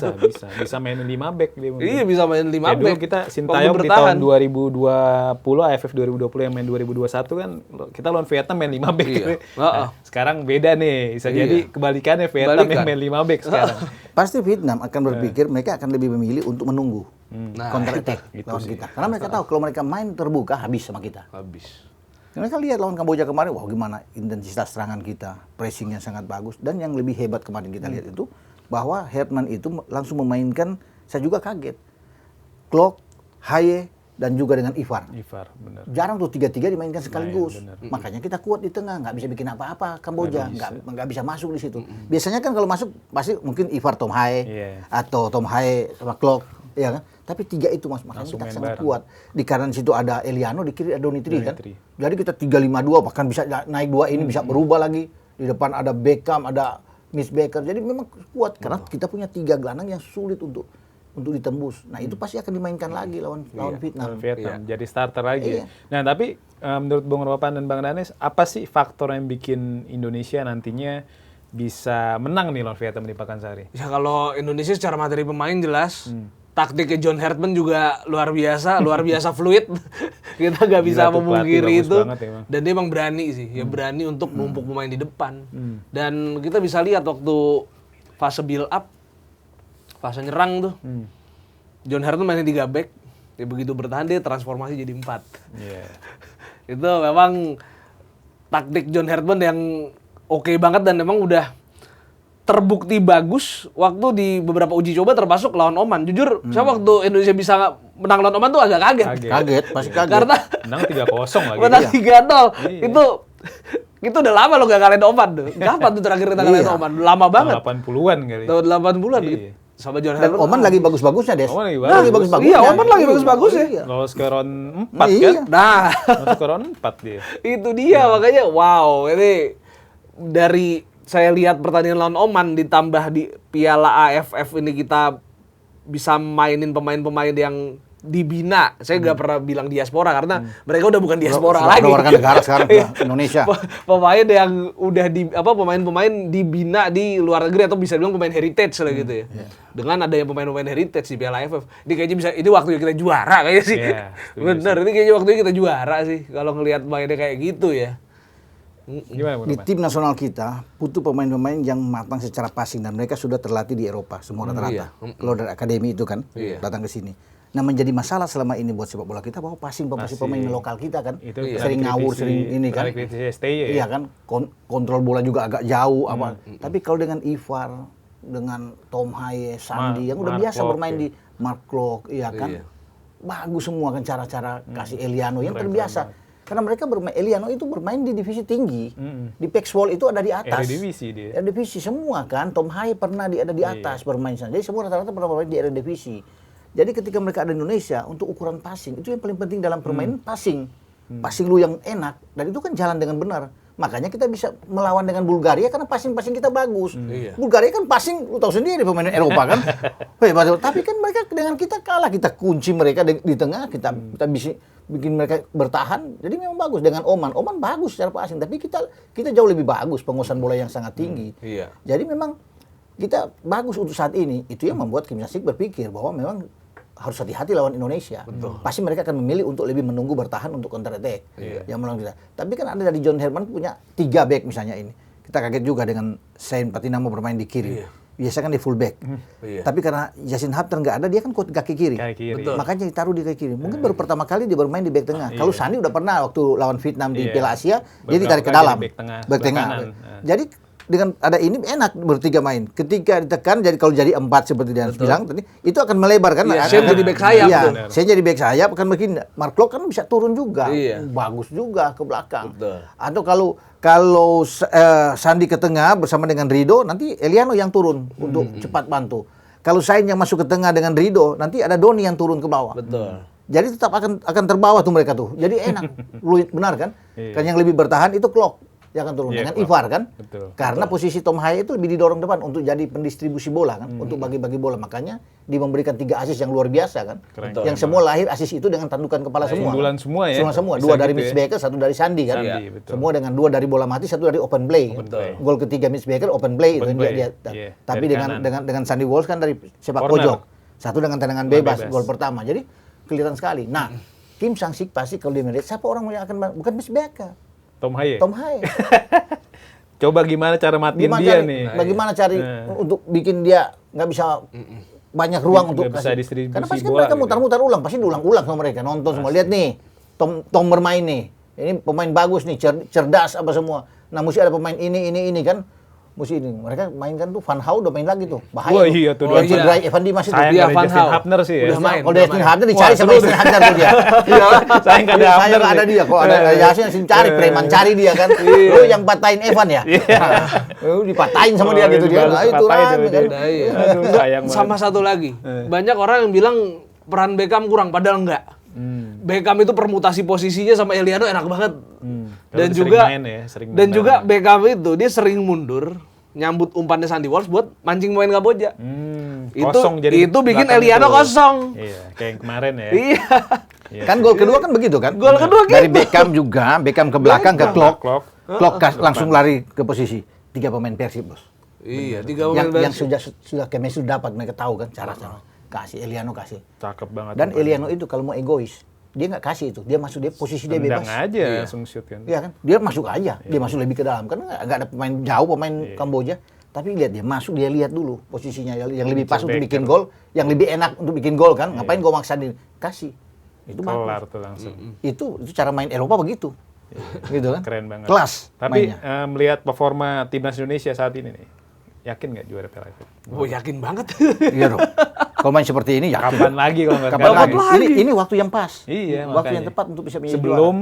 B: Bisa mainin 5 back dia.
C: Iya, bisa main 5 back.
B: Dulu kita Sintayong di tahun 2020 AFF 2020 yang main 2021 kan kita lawan Vietnam main 5 back.
C: Iya.
B: Nah, sekarang beda nih. Bisa jadi kebalikannya Vietnam yang main 5 back sekarang.
A: Pasti Vietnam akan berpikir mereka akan lebih memilih untuk menunggu counter attack
B: itu
A: lawan
B: sih.
A: kita. Karena mereka tahu kalau mereka main terbuka habis sama kita.
C: Habis.
A: Mereka lihat lawan Kamboja kemarin, wah gimana intensitas serangan kita, pressingnya sangat bagus. Dan yang lebih hebat kemarin kita lihat itu, bahwa Herdman itu langsung memainkan, saya juga kaget, Klok, Haye, dan juga dengan Ivar.
B: Benar.
A: Jarang tuh tiga-tiga dimainkan sekaligus.
B: benar.
A: Makanya kita kuat di tengah, nggak bisa bikin apa-apa Kamboja, nggak bisa masuk di situ. Biasanya kan kalau masuk, pasti mungkin Ivar Tom Haye, atau Tom Haye sama Klok, ya kan? Tapi 3 itu Mas, makanya
B: Langsung
A: kita
B: main
A: sangat
B: bareng.
A: kuat. Di kanan situ ada Eliano, di kiri ada Donitri kan.
B: Donitri.
A: Jadi kita 3-5-2, bahkan bisa naik 2 ini bisa berubah lagi. Di depan ada Beckham, ada Miss Baker. Jadi memang kuat karena kita punya 3 gelandang yang sulit untuk ditembus. Nah, itu pasti akan dimainkan lagi lawan Vietnam.
B: Jadi starter lagi.
A: Iya.
B: Nah, tapi menurut Bung Ropan dan Bang Danes, apa sih faktor yang bikin Indonesia nantinya bisa menang nih lawan Vietnam di Pakansari?
C: Ya kalau Indonesia secara materi pemain jelas. Taktiknya John Herdman juga luar biasa fluid. Kita nggak bisa memungkiri itu. Dan dia emang berani sih, ya berani untuk numpuk pemain di depan. Dan kita bisa lihat waktu fase build up, fase nyerang tuh, John Herdman mainin 3 back, dia begitu bertahan dia transformasi jadi 4. Itu memang taktik John Herdman yang oke banget dan memang udah terbukti bagus waktu di beberapa uji coba termasuk lawan Oman. Jujur, saya waktu Indonesia bisa menang lawan Oman tuh agak kaget.
A: Pasti kaget.
C: Karena
B: menang 3-0 lagi.
C: menang 3-0. Itu udah lama lo gak kalahin Oman tuh. Kapan tuh terakhir kita kalahin Oman? Lama banget.
B: 80-an kali.
C: Tahun 80-an. Sama John
A: Dan
C: Herdman.
A: Oman lagi bagus-bagusnya, Des.
B: Oman lagi
A: Lagi bagus-bagusnya.
C: Iya, Oman lagi bagus-bagusnya.
B: Lolos ke round 4 kan?
C: Nah,
B: Masuk ke round 4 dia.
C: itu dia makanya wow, ini dari saya lihat pertandingan lawan Oman ditambah di Piala AFF ini kita bisa mainin pemain-pemain yang dibina. Saya nggak pernah bilang diaspora karena mereka udah bukan diaspora lagi.
A: Warga negara sekarang Indonesia.
C: Pemain yang udah pemain-pemain dibina di luar negeri atau bisa bilang pemain heritage lah gitu ya. Dengan adanya pemain-pemain heritage di Piala AFF. Ini kayaknya ini waktunya kita juara kayaknya sih. Bener, ini kayaknya waktunya kita juara sih kalau ngelihat mainnya kayak gitu ya.
B: Gimana, Bung
A: Di
B: Ropan?
A: tim nasional kita butuh pemain-pemain yang matang secara passing dan mereka sudah terlatih di Eropa semua rata-rata. Kalau dari akademi itu kan datang ke sini. Nah, menjadi masalah selama ini buat sepak bola kita bahwa passing pemain lokal kita kan
B: Itu
A: sering ngawur, sering ini kan. Iya kan, kontrol bola juga agak jauh apa. Tapi kalau dengan Ivar, dengan Tom Haye, Sandi yang udah
B: Mark
A: biasa
B: Klok,
A: bermain di Mark Klok, iya kan. Bagus semua kan cara-cara kasih Eliano yang terbiasa. Karena mereka Eliano itu bermain di divisi tinggi. Di Pexwall itu ada di atas.
B: Eredivisie dia.
A: Eredivisie semua kan. Tom Haye pernah ada di atas bermain sana. Jadi semua rata-rata pernah bermain di Eredivisie. Jadi ketika mereka ada di Indonesia untuk ukuran passing, itu yang paling penting dalam permainan passing. Passing lu yang enak dan itu kan jalan dengan benar. Makanya kita bisa melawan dengan Bulgaria karena passing-passing kita bagus. Bulgaria kan passing, lu tahu sendiri pemain Eropa kan. Tapi kan mereka dengan kita kalah, kita kunci mereka di tengah, kita bisa bikin mereka bertahan. Jadi memang bagus dengan Oman. Oman bagus secara passing, tapi kita jauh lebih bagus penguasaan bola yang sangat tinggi. Jadi memang kita bagus untuk saat ini. Itu yang membuat Kim Sang-sik berpikir bahwa memang harus hati-hati lawan Indonesia. Pasti mereka akan memilih untuk lebih menunggu bertahan untuk counter attack. Yang melawan kita. Tapi kan ada dari John Herman punya 3 back misalnya ini. Kita kaget juga dengan Sain Patinamo bermain di kiri. Biasa kan di full back. Tapi karena Jasin Hapter nggak ada, dia kan kaki kiri. Makanya ditaruh di kaki kiri. Mungkin baru pertama kali dia bermain di back tengah. Kalau Sandi udah pernah waktu lawan Vietnam di Piala Asia, dia ditarik ke dalam. Back tengah. Jadi dengan ada ini enak bertiga main. Ketika ditekan, jadi kalau jadi 4 seperti dia bilang tadi, itu akan melebar kan?
C: Saya jadi back sayap.
A: Iya, saya jadi back sayap akan begini. Mark Klok kan bisa turun juga, bagus juga ke belakang. Atau kalau Sandi ke tengah bersama dengan Rido, nanti Eliano yang turun untuk cepat bantu. Kalau Sain yang masuk ke tengah dengan Rido, nanti ada Doni yang turun ke bawah. Jadi tetap akan terbawa tuh mereka tuh. Jadi enak, fluid benar kan? Kan yang lebih bertahan itu Klok. Yang akan turun dengan Ivar kan, karena posisi Tom Haye itu lebih didorong depan untuk jadi pendistribusi bola kan, untuk bagi-bagi bola. Makanya dia memberikan 3 assist yang luar biasa kan, yang semua lahir assist itu dengan tandukan kepala semua.
B: Sundulan semua ya.
A: Semua 2 dari Mitch Baker, 1 dari Sandi kan, semua dengan 2 dari bola mati, 1 dari open play. Gol ketiga Mitch Baker open play itu dia. Tapi dengan Sandy Walsh kan dari sepak pojok, 1 dengan tendangan bebas gol pertama. Jadi kelihatan sekali. Nah, Kim Sang-sik pasti kalau dia melihat siapa orang yang akan bukan Mitch Baker.
B: Tom Haye. Coba gimana cara matiin dia nih?
A: Bagaimana cari untuk bikin dia nggak bisa banyak ruang untuk
B: bisa distribusi
A: karena pasti kan
B: bola
A: mereka mutar-mutar ulang, pasti diulang-ulang sama mereka. Nonton semua, lihat nih, Tom bermain nih. Ini pemain bagus nih, cerdas apa semua. Nah, mesti ada pemain ini kan. Mesti ini. Mereka mainkan tuh Van Hau udah main lagi tuh. Bahaya.
B: Wah, iya tuh.
A: Cedera Evan Dimas itu.
B: Sayang Van Hapner sih ya.
C: Udah main.
A: Kalau Justin Hapner dicari sama Justin Hapner tuh dia.
B: Iya, sayang nggak ada Hapner.
A: Sayang ada dia. Kalau ada Yasin yang cari, preman cari dia kan. Lu yang patahin Evan ya. Lu dipatahin sama dia gitu dia. Nah, itu rame kan.
B: Sayang banget.
C: Sama satu lagi. Banyak orang yang bilang peran Beckham kurang, padahal enggak. Beckham itu permutasi posisinya sama Eliano enak banget. Dan juga Beckham itu dia sering mundur nyambut umpannya Sandy Walsh buat mancing pemain Kamboja. Itu bikin Eliano kosong.
B: Iya, kayak yang kemarin ya.
C: Iya.
A: Kan gol kedua kan begitu kan?
C: Gol kedua gitu.
A: Dari Beckham juga, Beckham ke belakang ke Klok langsung lari ke posisi 3 pemain Persib, Bos.
C: Iya, 3 pemain Persib.
A: Yang sudah chemistry dapat, mereka tahu kan cara kasih Eliano kasih.
B: Cakep banget.
A: Dan Eliano itu kalau mau egois, dia nggak kasih itu, dia masuk, dia posisi dia bebas.
B: Aja langsung shoot kan.
A: Iya kan, dia masuk aja, dia masuk lebih ke dalam, karena nggak ada pemain jauh, pemain Kamboja. Tapi lihat dia masuk, dia lihat dulu posisinya yang lebih pas untuk bikin gol, yang lebih enak untuk bikin gol kan. Ngapain gua maksa dia kasih? Itu
B: kelar tuh langsung.
A: Itu cara main Eropa begitu. Gitu kan.
B: Keren banget.
A: Kelas.
B: Tapi melihat performa timnas Indonesia saat ini nih, yakin nggak juara Piala AFF?
C: Oh, yakin banget.
A: Iya dong. Kalau main seperti ini yakin.
B: Kapan lagi kalau nggak
A: Kapan
B: sekarang?
A: lagi? Ini waktu yang pas.
B: Iya,
A: waktu
B: makanya.
A: yang tepat untuk bisa menjadi
B: sebelum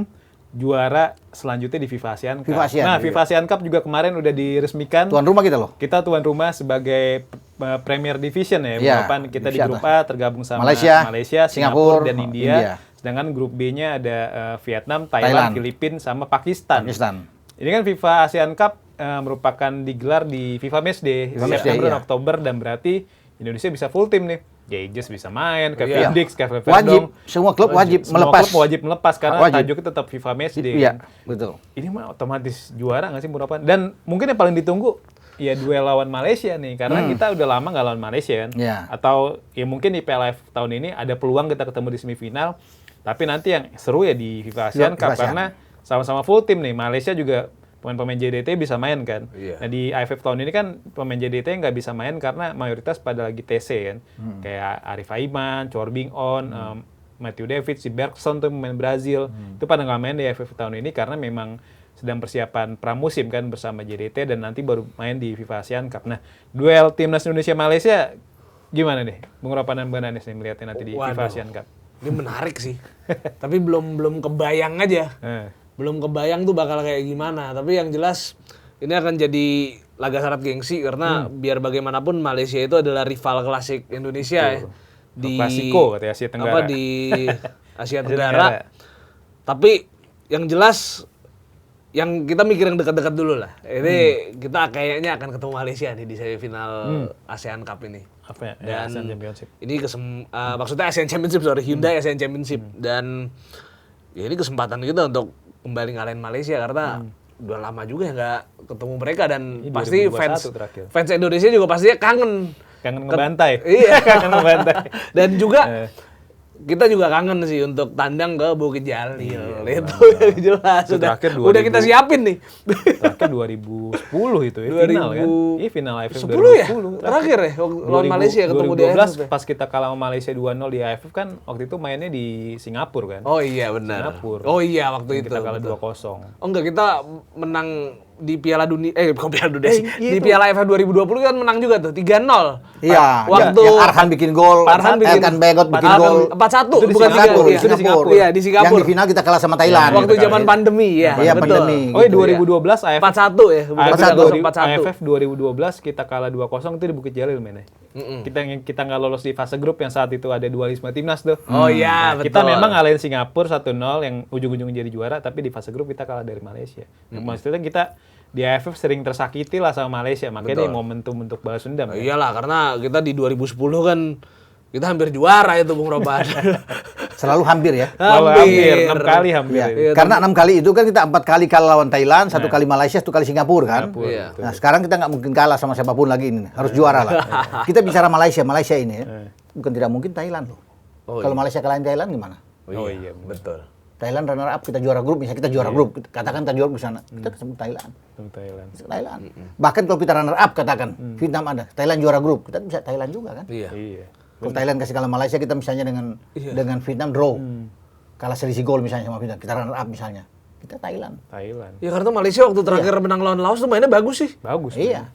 B: juara selanjutnya di FIFA ASEAN Cup. Nah, FIFA ASEAN Cup juga kemarin udah diresmikan.
A: Tuan rumah kita loh.
B: Kita tuan rumah sebagai Premier Division ya. Kita di grup A tergabung sama Malaysia, Singapura, dan India. Sedangkan grup B-nya ada Vietnam, Thailand, Filipina, sama Pakistan. Ini kan FIFA ASEAN Cup merupakan digelar di FIFA Matchday September dan Oktober, dan berarti Indonesia bisa full tim nih. Gagges bisa main, Kevin Dix, Kevin Verdong.
A: Semua klub wajib melepas.
B: Semua klub wajib melepas karena tajuknya tetap FIFA Matchday.
A: Iya, betul.
B: Ini mah otomatis juara nggak sih Bung Ropan? Dan mungkin yang paling ditunggu ya duel lawan Malaysia nih, karena kita udah lama nggak lawan Malaysia kan. Atau ya mungkin di Piala AFF tahun ini ada peluang kita ketemu di semifinal. Tapi nanti yang seru ya di FIFA ASEAN Cup karena sama-sama full tim nih. Malaysia juga pemain-pemain JDT bisa main kan. Nah di AFF tahun ini kan pemain JDT nggak bisa main karena mayoritas pada lagi TC kan. Kayak Arif Aiman, Chor Bing On, Matthew David, si Bergson tuh pemain Brazil. Itu pada nggak main di AFF tahun ini karena memang sedang persiapan pramusim kan bersama JDT, dan nanti baru main di FIFA ASEAN Cup. Nah duel timnas Indonesia Malaysia gimana nih Bung Ropan dan Bang Danes nih melihatnya nanti di FIFA ASEAN Cup?
C: Ini menarik sih. Tapi belum kebayang aja. Belum kebayang tuh bakal kayak gimana. Tapi yang jelas ini akan jadi laga syarat gengsi karena biar bagaimanapun Malaysia itu adalah rival klasik Indonesia ya. Di
B: Klasiko katanya Asia Tenggara.
C: Di Asia Tenggara. Tapi yang jelas yang kita mikir yang dekat-dekat dulu lah. Ini kita kayaknya akan ketemu Malaysia nih di semifinal ASEAN Cup ini.
B: Apa ya?
C: Dan
B: ASEAN Championship.
C: Ini maksudnya ASEAN Championship, Hyundai ASEAN Championship. Dan ya ini kesempatan kita untuk kembali ngalahin Malaysia karena udah lama juga ya nggak ketemu mereka, dan
B: ini
C: pasti
B: 2021 terakhir.
C: fans Indonesia juga pastinya kangen
B: Kangen ngebantai.
C: Iya.
B: Kangen ngebantai.
C: Dan juga kita juga kangen sih untuk tandang ke Bukit Jalil. Itu yang jelas.
B: Itu terakhir
C: Udah kita siapin nih.
B: Terakhir 2010 itu ya, final kan? Iya, final AFF
C: 10 ya?
B: 2010.
C: Terakhir ya, lawan Malaysia ketemu di
B: 2012
C: AFF ya?
B: pas kita kalah sama Malaysia 2-0 di AFF kan, waktu itu mainnya di Singapura kan?
C: Oh iya benar.
B: Singapura.
C: Oh iya waktu itu.
B: Kita kalah
C: betul.
B: 2-0.
C: Oh enggak, kita menang di Piala Dunia, bukan Piala Dunia sih.
B: iya
C: Di
B: itu.
C: Piala AFF 2020 kan menang juga tuh, 3-0.
A: Iya,
C: Waktu
A: yang Arhan bikin gol,
C: Arhan bikin
A: Elkan Begot bikin gol.
C: 4-1,
B: Itu di
C: bukan
B: Singapura,
C: 3-0.
B: itu di Singapura.
C: Iya, di Singapura.
A: Yang di final kita kalah sama Thailand.
C: Waktu zaman pandemi ya.
A: Iya,
C: betul.
A: pandemi.
B: Oh iya,
A: Gitu,
B: 2012 AFF
C: 4-1 ya, bukan
A: 4-1.
C: 3-0, 4-1.
B: AFF 2012 kita kalah 2-0 itu di Bukit Jalil mainnya. Kita nggak lolos di fase grup yang saat itu ada dualisme timnas tuh.
C: Oh iya,
B: Nah,
C: betul.
B: kita memang ngalahin Singapura 1-0 yang ujung-ujungnya jadi juara, tapi di fase grup kita kalah dari Malaysia. Nah, maksudnya kita di AFF sering tersakiti lah sama Malaysia, makanya ini momentum untuk balas dendam. Ya.
C: Iyalah, karena kita di 2010 kan kita hampir juara itu Bung Roban.
A: Selalu hampir ya.
B: Hampir 6 kali hampir.
A: Iya.
B: ini.
A: Karena 6 kali itu kan kita 4 kali kalah lawan Thailand, 1 kali Malaysia, 1 kali Singapura kan.
B: Singapura,
C: Iya.
B: betul.
A: Nah sekarang kita nggak mungkin kalah sama siapapun lagi ini, harus juara lah. Kita bicara Malaysia ini ya, bukan tidak mungkin Thailand loh.
C: Oh,
A: Kalau Malaysia kalahin Thailand gimana?
B: Oh iya,
C: betul.
A: Thailand runner up, kita juara grup, misalnya kita juara grup, katakan kita juara di sana, kita ketemu Thailand.
B: Untuk Thailand.
A: Thailand. Bahkan kalau kita runner up katakan, Vietnam ada, Thailand juara grup, kita bisa Thailand juga kan.
C: Iya.
B: Iya.
A: Kalau Thailand kasih kalah Malaysia, kita misalnya dengan Vietnam draw. Kalah selisih gol misalnya sama Vietnam, kita runner up misalnya. Kita Thailand.
B: Thailand.
C: Ya karena Malaysia waktu terakhir menang lawan Laos tuh mainnya bagus sih.
B: Bagus.
A: Iya.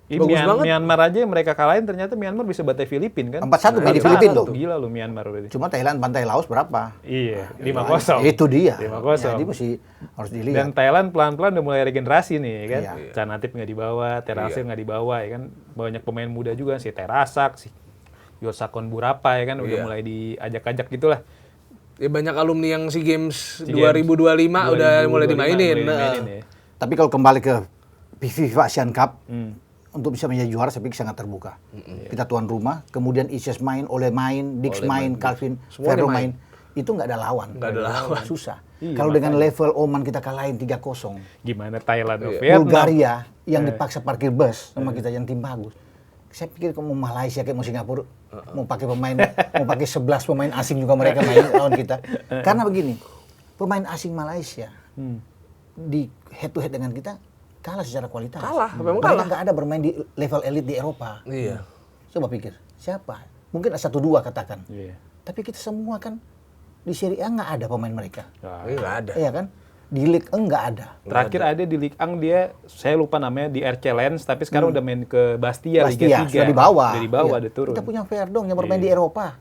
B: Ini
C: Bagus banget.
B: Myanmar aja yang mereka kalahin ternyata Myanmar bisa bantai Filipina kan?
A: 4-1 main di
B: 4-1.
A: Filipina loh.
B: Gila lu Myanmar udah.
A: Cuma Thailand bantai Laos berapa?
B: Iya, 5-0.
A: Itu dia.
B: 5-0.
A: Jadi mesti harus
B: Dan
A: dilihat.
B: Thailand pelan-pelan udah mulai regenerasi nih ya kan.
A: Iya.
B: Canatip nggak dibawa, Terasil nggak dibawa ya kan. Banyak pemain muda juga si Terasak, si Yorsakon Burapa ya kan udah
C: Iya.
B: mulai diajak-ajak gitulah.
C: Ya banyak alumni yang SEA Games
B: SEA
C: 2025 udah mulai
B: 2025
C: dimainin.
B: ya.
A: Tapi kalau kembali ke FIFA Asian Cup, untuk bisa menjadi juara saya pikir sangat terbuka. Kita tuan rumah, kemudian Isis main, Ole main, Dix main, Calvin,
C: Semuanya
A: Ferro
C: main.
A: main. Itu nggak ada lawan.
C: Nggak ada lawan.
A: Susah.
B: Iya,
A: Kalau dengan level Oman kita kalahin 3-0.
B: Gimana Thailand
C: Iya.
B: Vietnam?
A: Bulgaria yang dipaksa parkir bus sama kita yang tim bagus. Saya pikir kalau mau Malaysia kayak mau Singapura, mau pakai mau pakai 11 pemain asing juga mereka main lawan kita. Karena begini, pemain asing Malaysia di head to head dengan kita kalah secara kualitas.
C: Kalah, memang
A: Mereka
C: kalah.
A: nggak ada bermain di level elit di Eropa.
C: Iya.
A: Coba pikir, siapa? Mungkin ada 1-2 katakan.
B: Iya.
A: Tapi kita semua kan di Serie A nggak ada pemain mereka.
B: Wah.
C: Nggak ada.
A: Iya kan? Di Ligue 1 nggak ada.
B: Terakhir ada di Ligue 1 dia, saya lupa namanya di RC Lens, tapi sekarang udah main ke Bastia,
A: Bastia,
B: Liga 3.
A: sudah di bawah.
B: Udah di bawah,
A: Iya.
B: udah turun.
A: Kita punya Verdong yang bermain di Eropa.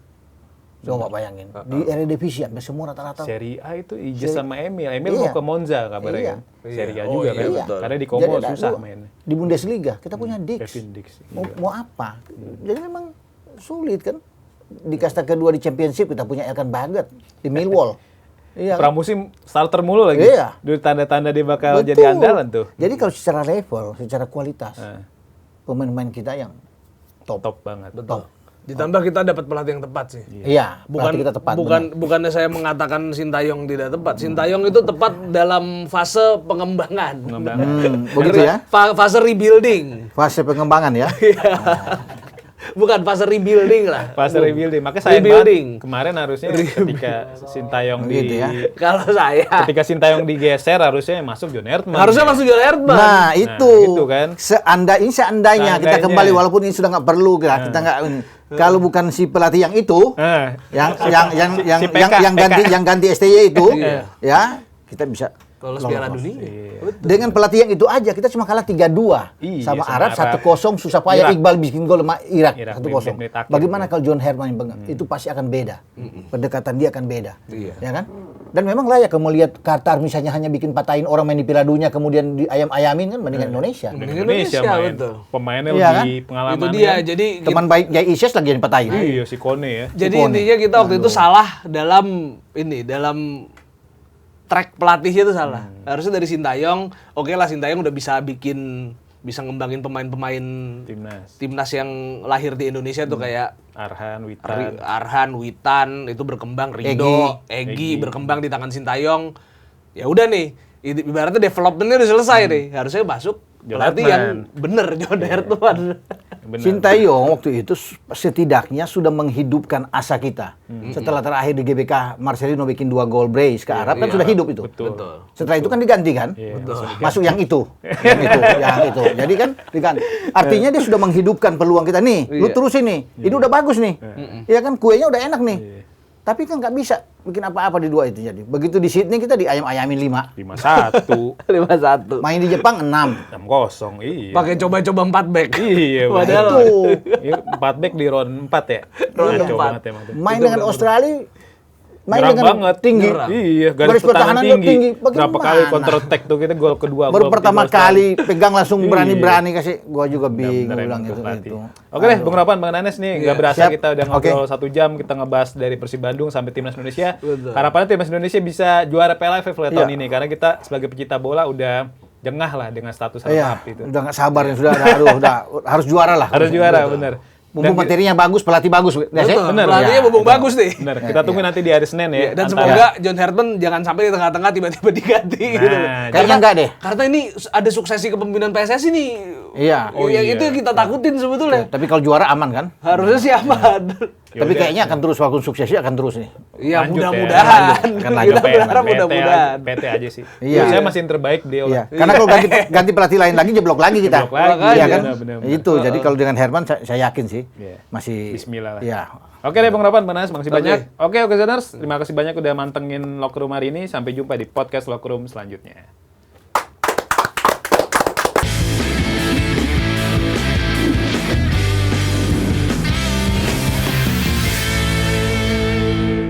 A: Coba bayangin. Di Eredivisie hampir semua rata-rata.
B: Serie A itu Ijes sama Emil. Emil
A: Iya.
B: mau ke Monza kabarnya
A: Iya.
B: kan. Serie A
C: Iya.
B: juga
C: Oh,
B: kan.
C: iya, betul.
B: Karena di
A: Jadi
B: Como
A: ada
B: susah
A: dua.
B: mainnya.
A: Di Bundesliga kita punya Dix.
B: Kevin Dix.
A: Mau apa? Jadi memang sulit kan. Di kasta kedua di Championship kita punya Elkan Baget di Millwall. Iya. kan?
B: Pramusim starter mulu lagi.
A: Iya.
B: Dulu tanda-tanda dia bakal
A: Betul.
B: jadi andalan tuh.
A: Jadi kalau secara level, secara kualitas,
B: Nah,
A: pemain-pemain kita yang top.
B: top banget.
C: Betul. Ditambah kita dapat pelatih yang tepat sih.
A: Iya,
C: Bukan
A: berarti kita tepat.
C: bukannya saya mengatakan Sintayong tidak tepat. Sintayong itu tepat dalam fase pengembangan.
A: Begitu ya?
C: Fase rebuilding.
A: Fase pengembangan ya.
C: Bukan fase rebuilding lah.
B: Pas rebuilding. Makanya sayang
C: Rebuilding.
B: banget. Kemarin harusnya ketika Sintayong
A: Begitu ya.
C: Kalau saya
B: ketika Sintayong digeser harusnya masuk John Hertman.
C: harusnya masuk John Hertman.
A: Nah, itu.
B: gitu kan.
A: Seandainya kita
B: Seandainya.
A: kembali walaupun ini sudah nggak perlu kita nggak kalau bukan si pelatih yang itu
B: Nah,
A: yang
B: PK.
A: yang ganti STY itu ya kita bisa
C: Kalau
A: lolos.
C: Piala Dunia.
A: Dengan pelatih yang itu aja kita cuma kalah 3-2
B: Iya,
A: sama
B: sama
A: Arab
B: Arab.
A: 1-0 susah payah
B: Irak.
A: Iqbal bikin gol sama Irak
B: Irak,
A: 1-0.
B: menit akhir.
A: Bagaimana kalau John Herman yang pegang? Itu pasti akan beda. Pendekatan dia akan beda.
C: Iya.
A: Ya kan? Dan memang layak kalau melihat Qatar misalnya hanya bikin patahin orang main di Piala Dunia kemudian di ayam-ayamin kan mendingan Indonesia.
B: Indonesia main.
C: betul.
B: Pemainnya
A: Iya
B: lebih pengalaman.
C: Itu dia.
B: kan.
C: Jadi
A: Teman baik Jai Isyes lagi yang patahin.
B: Iya si Kone ya.
C: jadi
A: Cipone.
C: intinya kita waktu itu salah dalam track pelatihnya itu salah. Harusnya dari Sintayong, oke lah Sintayong udah bisa ngembangin pemain-pemain timnas yang lahir di Indonesia tuh kayak
B: Arhan, Witan.
C: Arhan, Witan itu berkembang, Rido, Egy berkembang di tangan Sintayong. Ya udah nih, ibaratnya developmentnya udah selesai nih. Harusnya masuk
B: John
C: pelatih
B: Hertman.
C: yang bener John Hertman.
B: Benar.
A: Sintayong waktu itu setidaknya sudah menghidupkan asa kita. Setelah terakhir di GBK Marcelino bikin 2 gol brace ke Arab kan sudah hidup itu.
B: Betul.
A: Setelah itu kan diganti kan?
B: Iya,
A: Masuk yang itu. yang itu. Jadi kan diganti. Artinya dia sudah menghidupkan peluang kita nih. Lu terusin nih. Ini udah bagus nih. Iya kan kuenya udah enak nih. Tapi kan nggak bisa bikin apa-apa di 2 itu jadi. Begitu di Sydney kita diayam-ayamin 5.
B: 5-1.
C: 5-1
A: Main di Jepang 6.
B: 6-0. Iya.
C: pakai coba-coba 4 back.
B: Iya.
C: Padahal
A: Itu.
B: Iya, 4 back di round 4 ya.
C: Round
B: Kacau
C: 4.
B: banget emang tuh.
A: Main dengan Australia main
B: Nyerang
A: dengan
B: banget.
A: tinggi.
C: Nyerang.
B: Iya,
A: Garis
B: garis pertahanan
A: pertahanan
B: tinggi.
A: tinggi.
B: Berapa
A: Bagaimana?
B: kali counter attack tuh kita gol kedua.
A: Baru
B: gol
A: pertama
B: ketiga
A: kali pegang langsung
B: Iya.
A: berani-berani kasih. Gua juga bingung
B: Bener-bener
A: bilang
B: emang
A: itu.
B: tuh pelatih.
A: itu.
B: Oke deh, Bung Rapan, Bang Nanes nih, nggak
C: Iya.
B: berasa
A: Siap.
B: kita udah
A: Oke.
B: ngobrol 1 jam, kita ngebahas dari Persib Bandung sampai Timnas Indonesia.
C: Betul.
B: Harapannya Timnas Indonesia bisa juara Piala AFF tahun
A: Iya.
B: ini, karena kita sebagai pecinta bola udah jengah lah dengan status
A: Iya,
B: runner-up itu.
A: udah nggak sabar nih, udah harus juara lah.
B: Harus juara, bener.
A: Mumpung
B: Dan-
A: materinya bagus, pelatih bagus.
C: Betul.
B: Bener.
C: Pelatihnya
A: Ya,
C: bobong
A: betul.
C: bagus nih.
B: Bener, kita tunggu nanti di hari Senin ya.
C: Iya, dan
B: antara-
C: semoga John Herdman jangan sampai di tengah-tengah tiba-tiba diganti
B: Nah,
C: gitu.
A: Kayaknya enggak deh.
C: Karena ini ada suksesi kepemimpinan PSSI nih.
A: Iya.
B: Oh,
C: Yang
B: iya.
C: itu yang kita takutin sebetulnya.
A: Tapi kalau juara aman kan?
C: Harusnya sih aman.
A: Tapi kayaknya akan terus waktu suksesi akan terus nih.
C: Iya,
B: Lanjut ya.
C: mudah-mudahan.
A: Akan lanjut.
C: Kita berharap mudah-mudahan.
B: PT aja sih.
A: Iya.
B: Saya masih yang terbaik dia.
A: Iya. Karena kalau ganti pelatih lain lagi jeblok lagi kita.
B: Jeblok lagi,
A: Iya kan?
B: benar.
A: Itu. Jadi kalau dengan Herman saya yakin sih
B: Iya.
A: masih
B: Bismillah lah.
A: Iya.
B: Oke deh Bang Rapan, Bang Nanes, makasih
C: Oke.
B: banyak. Oke, Zoners, terima kasih banyak udah mantengin Locker Room hari ini. Sampai jumpa di podcast Locker Room selanjutnya.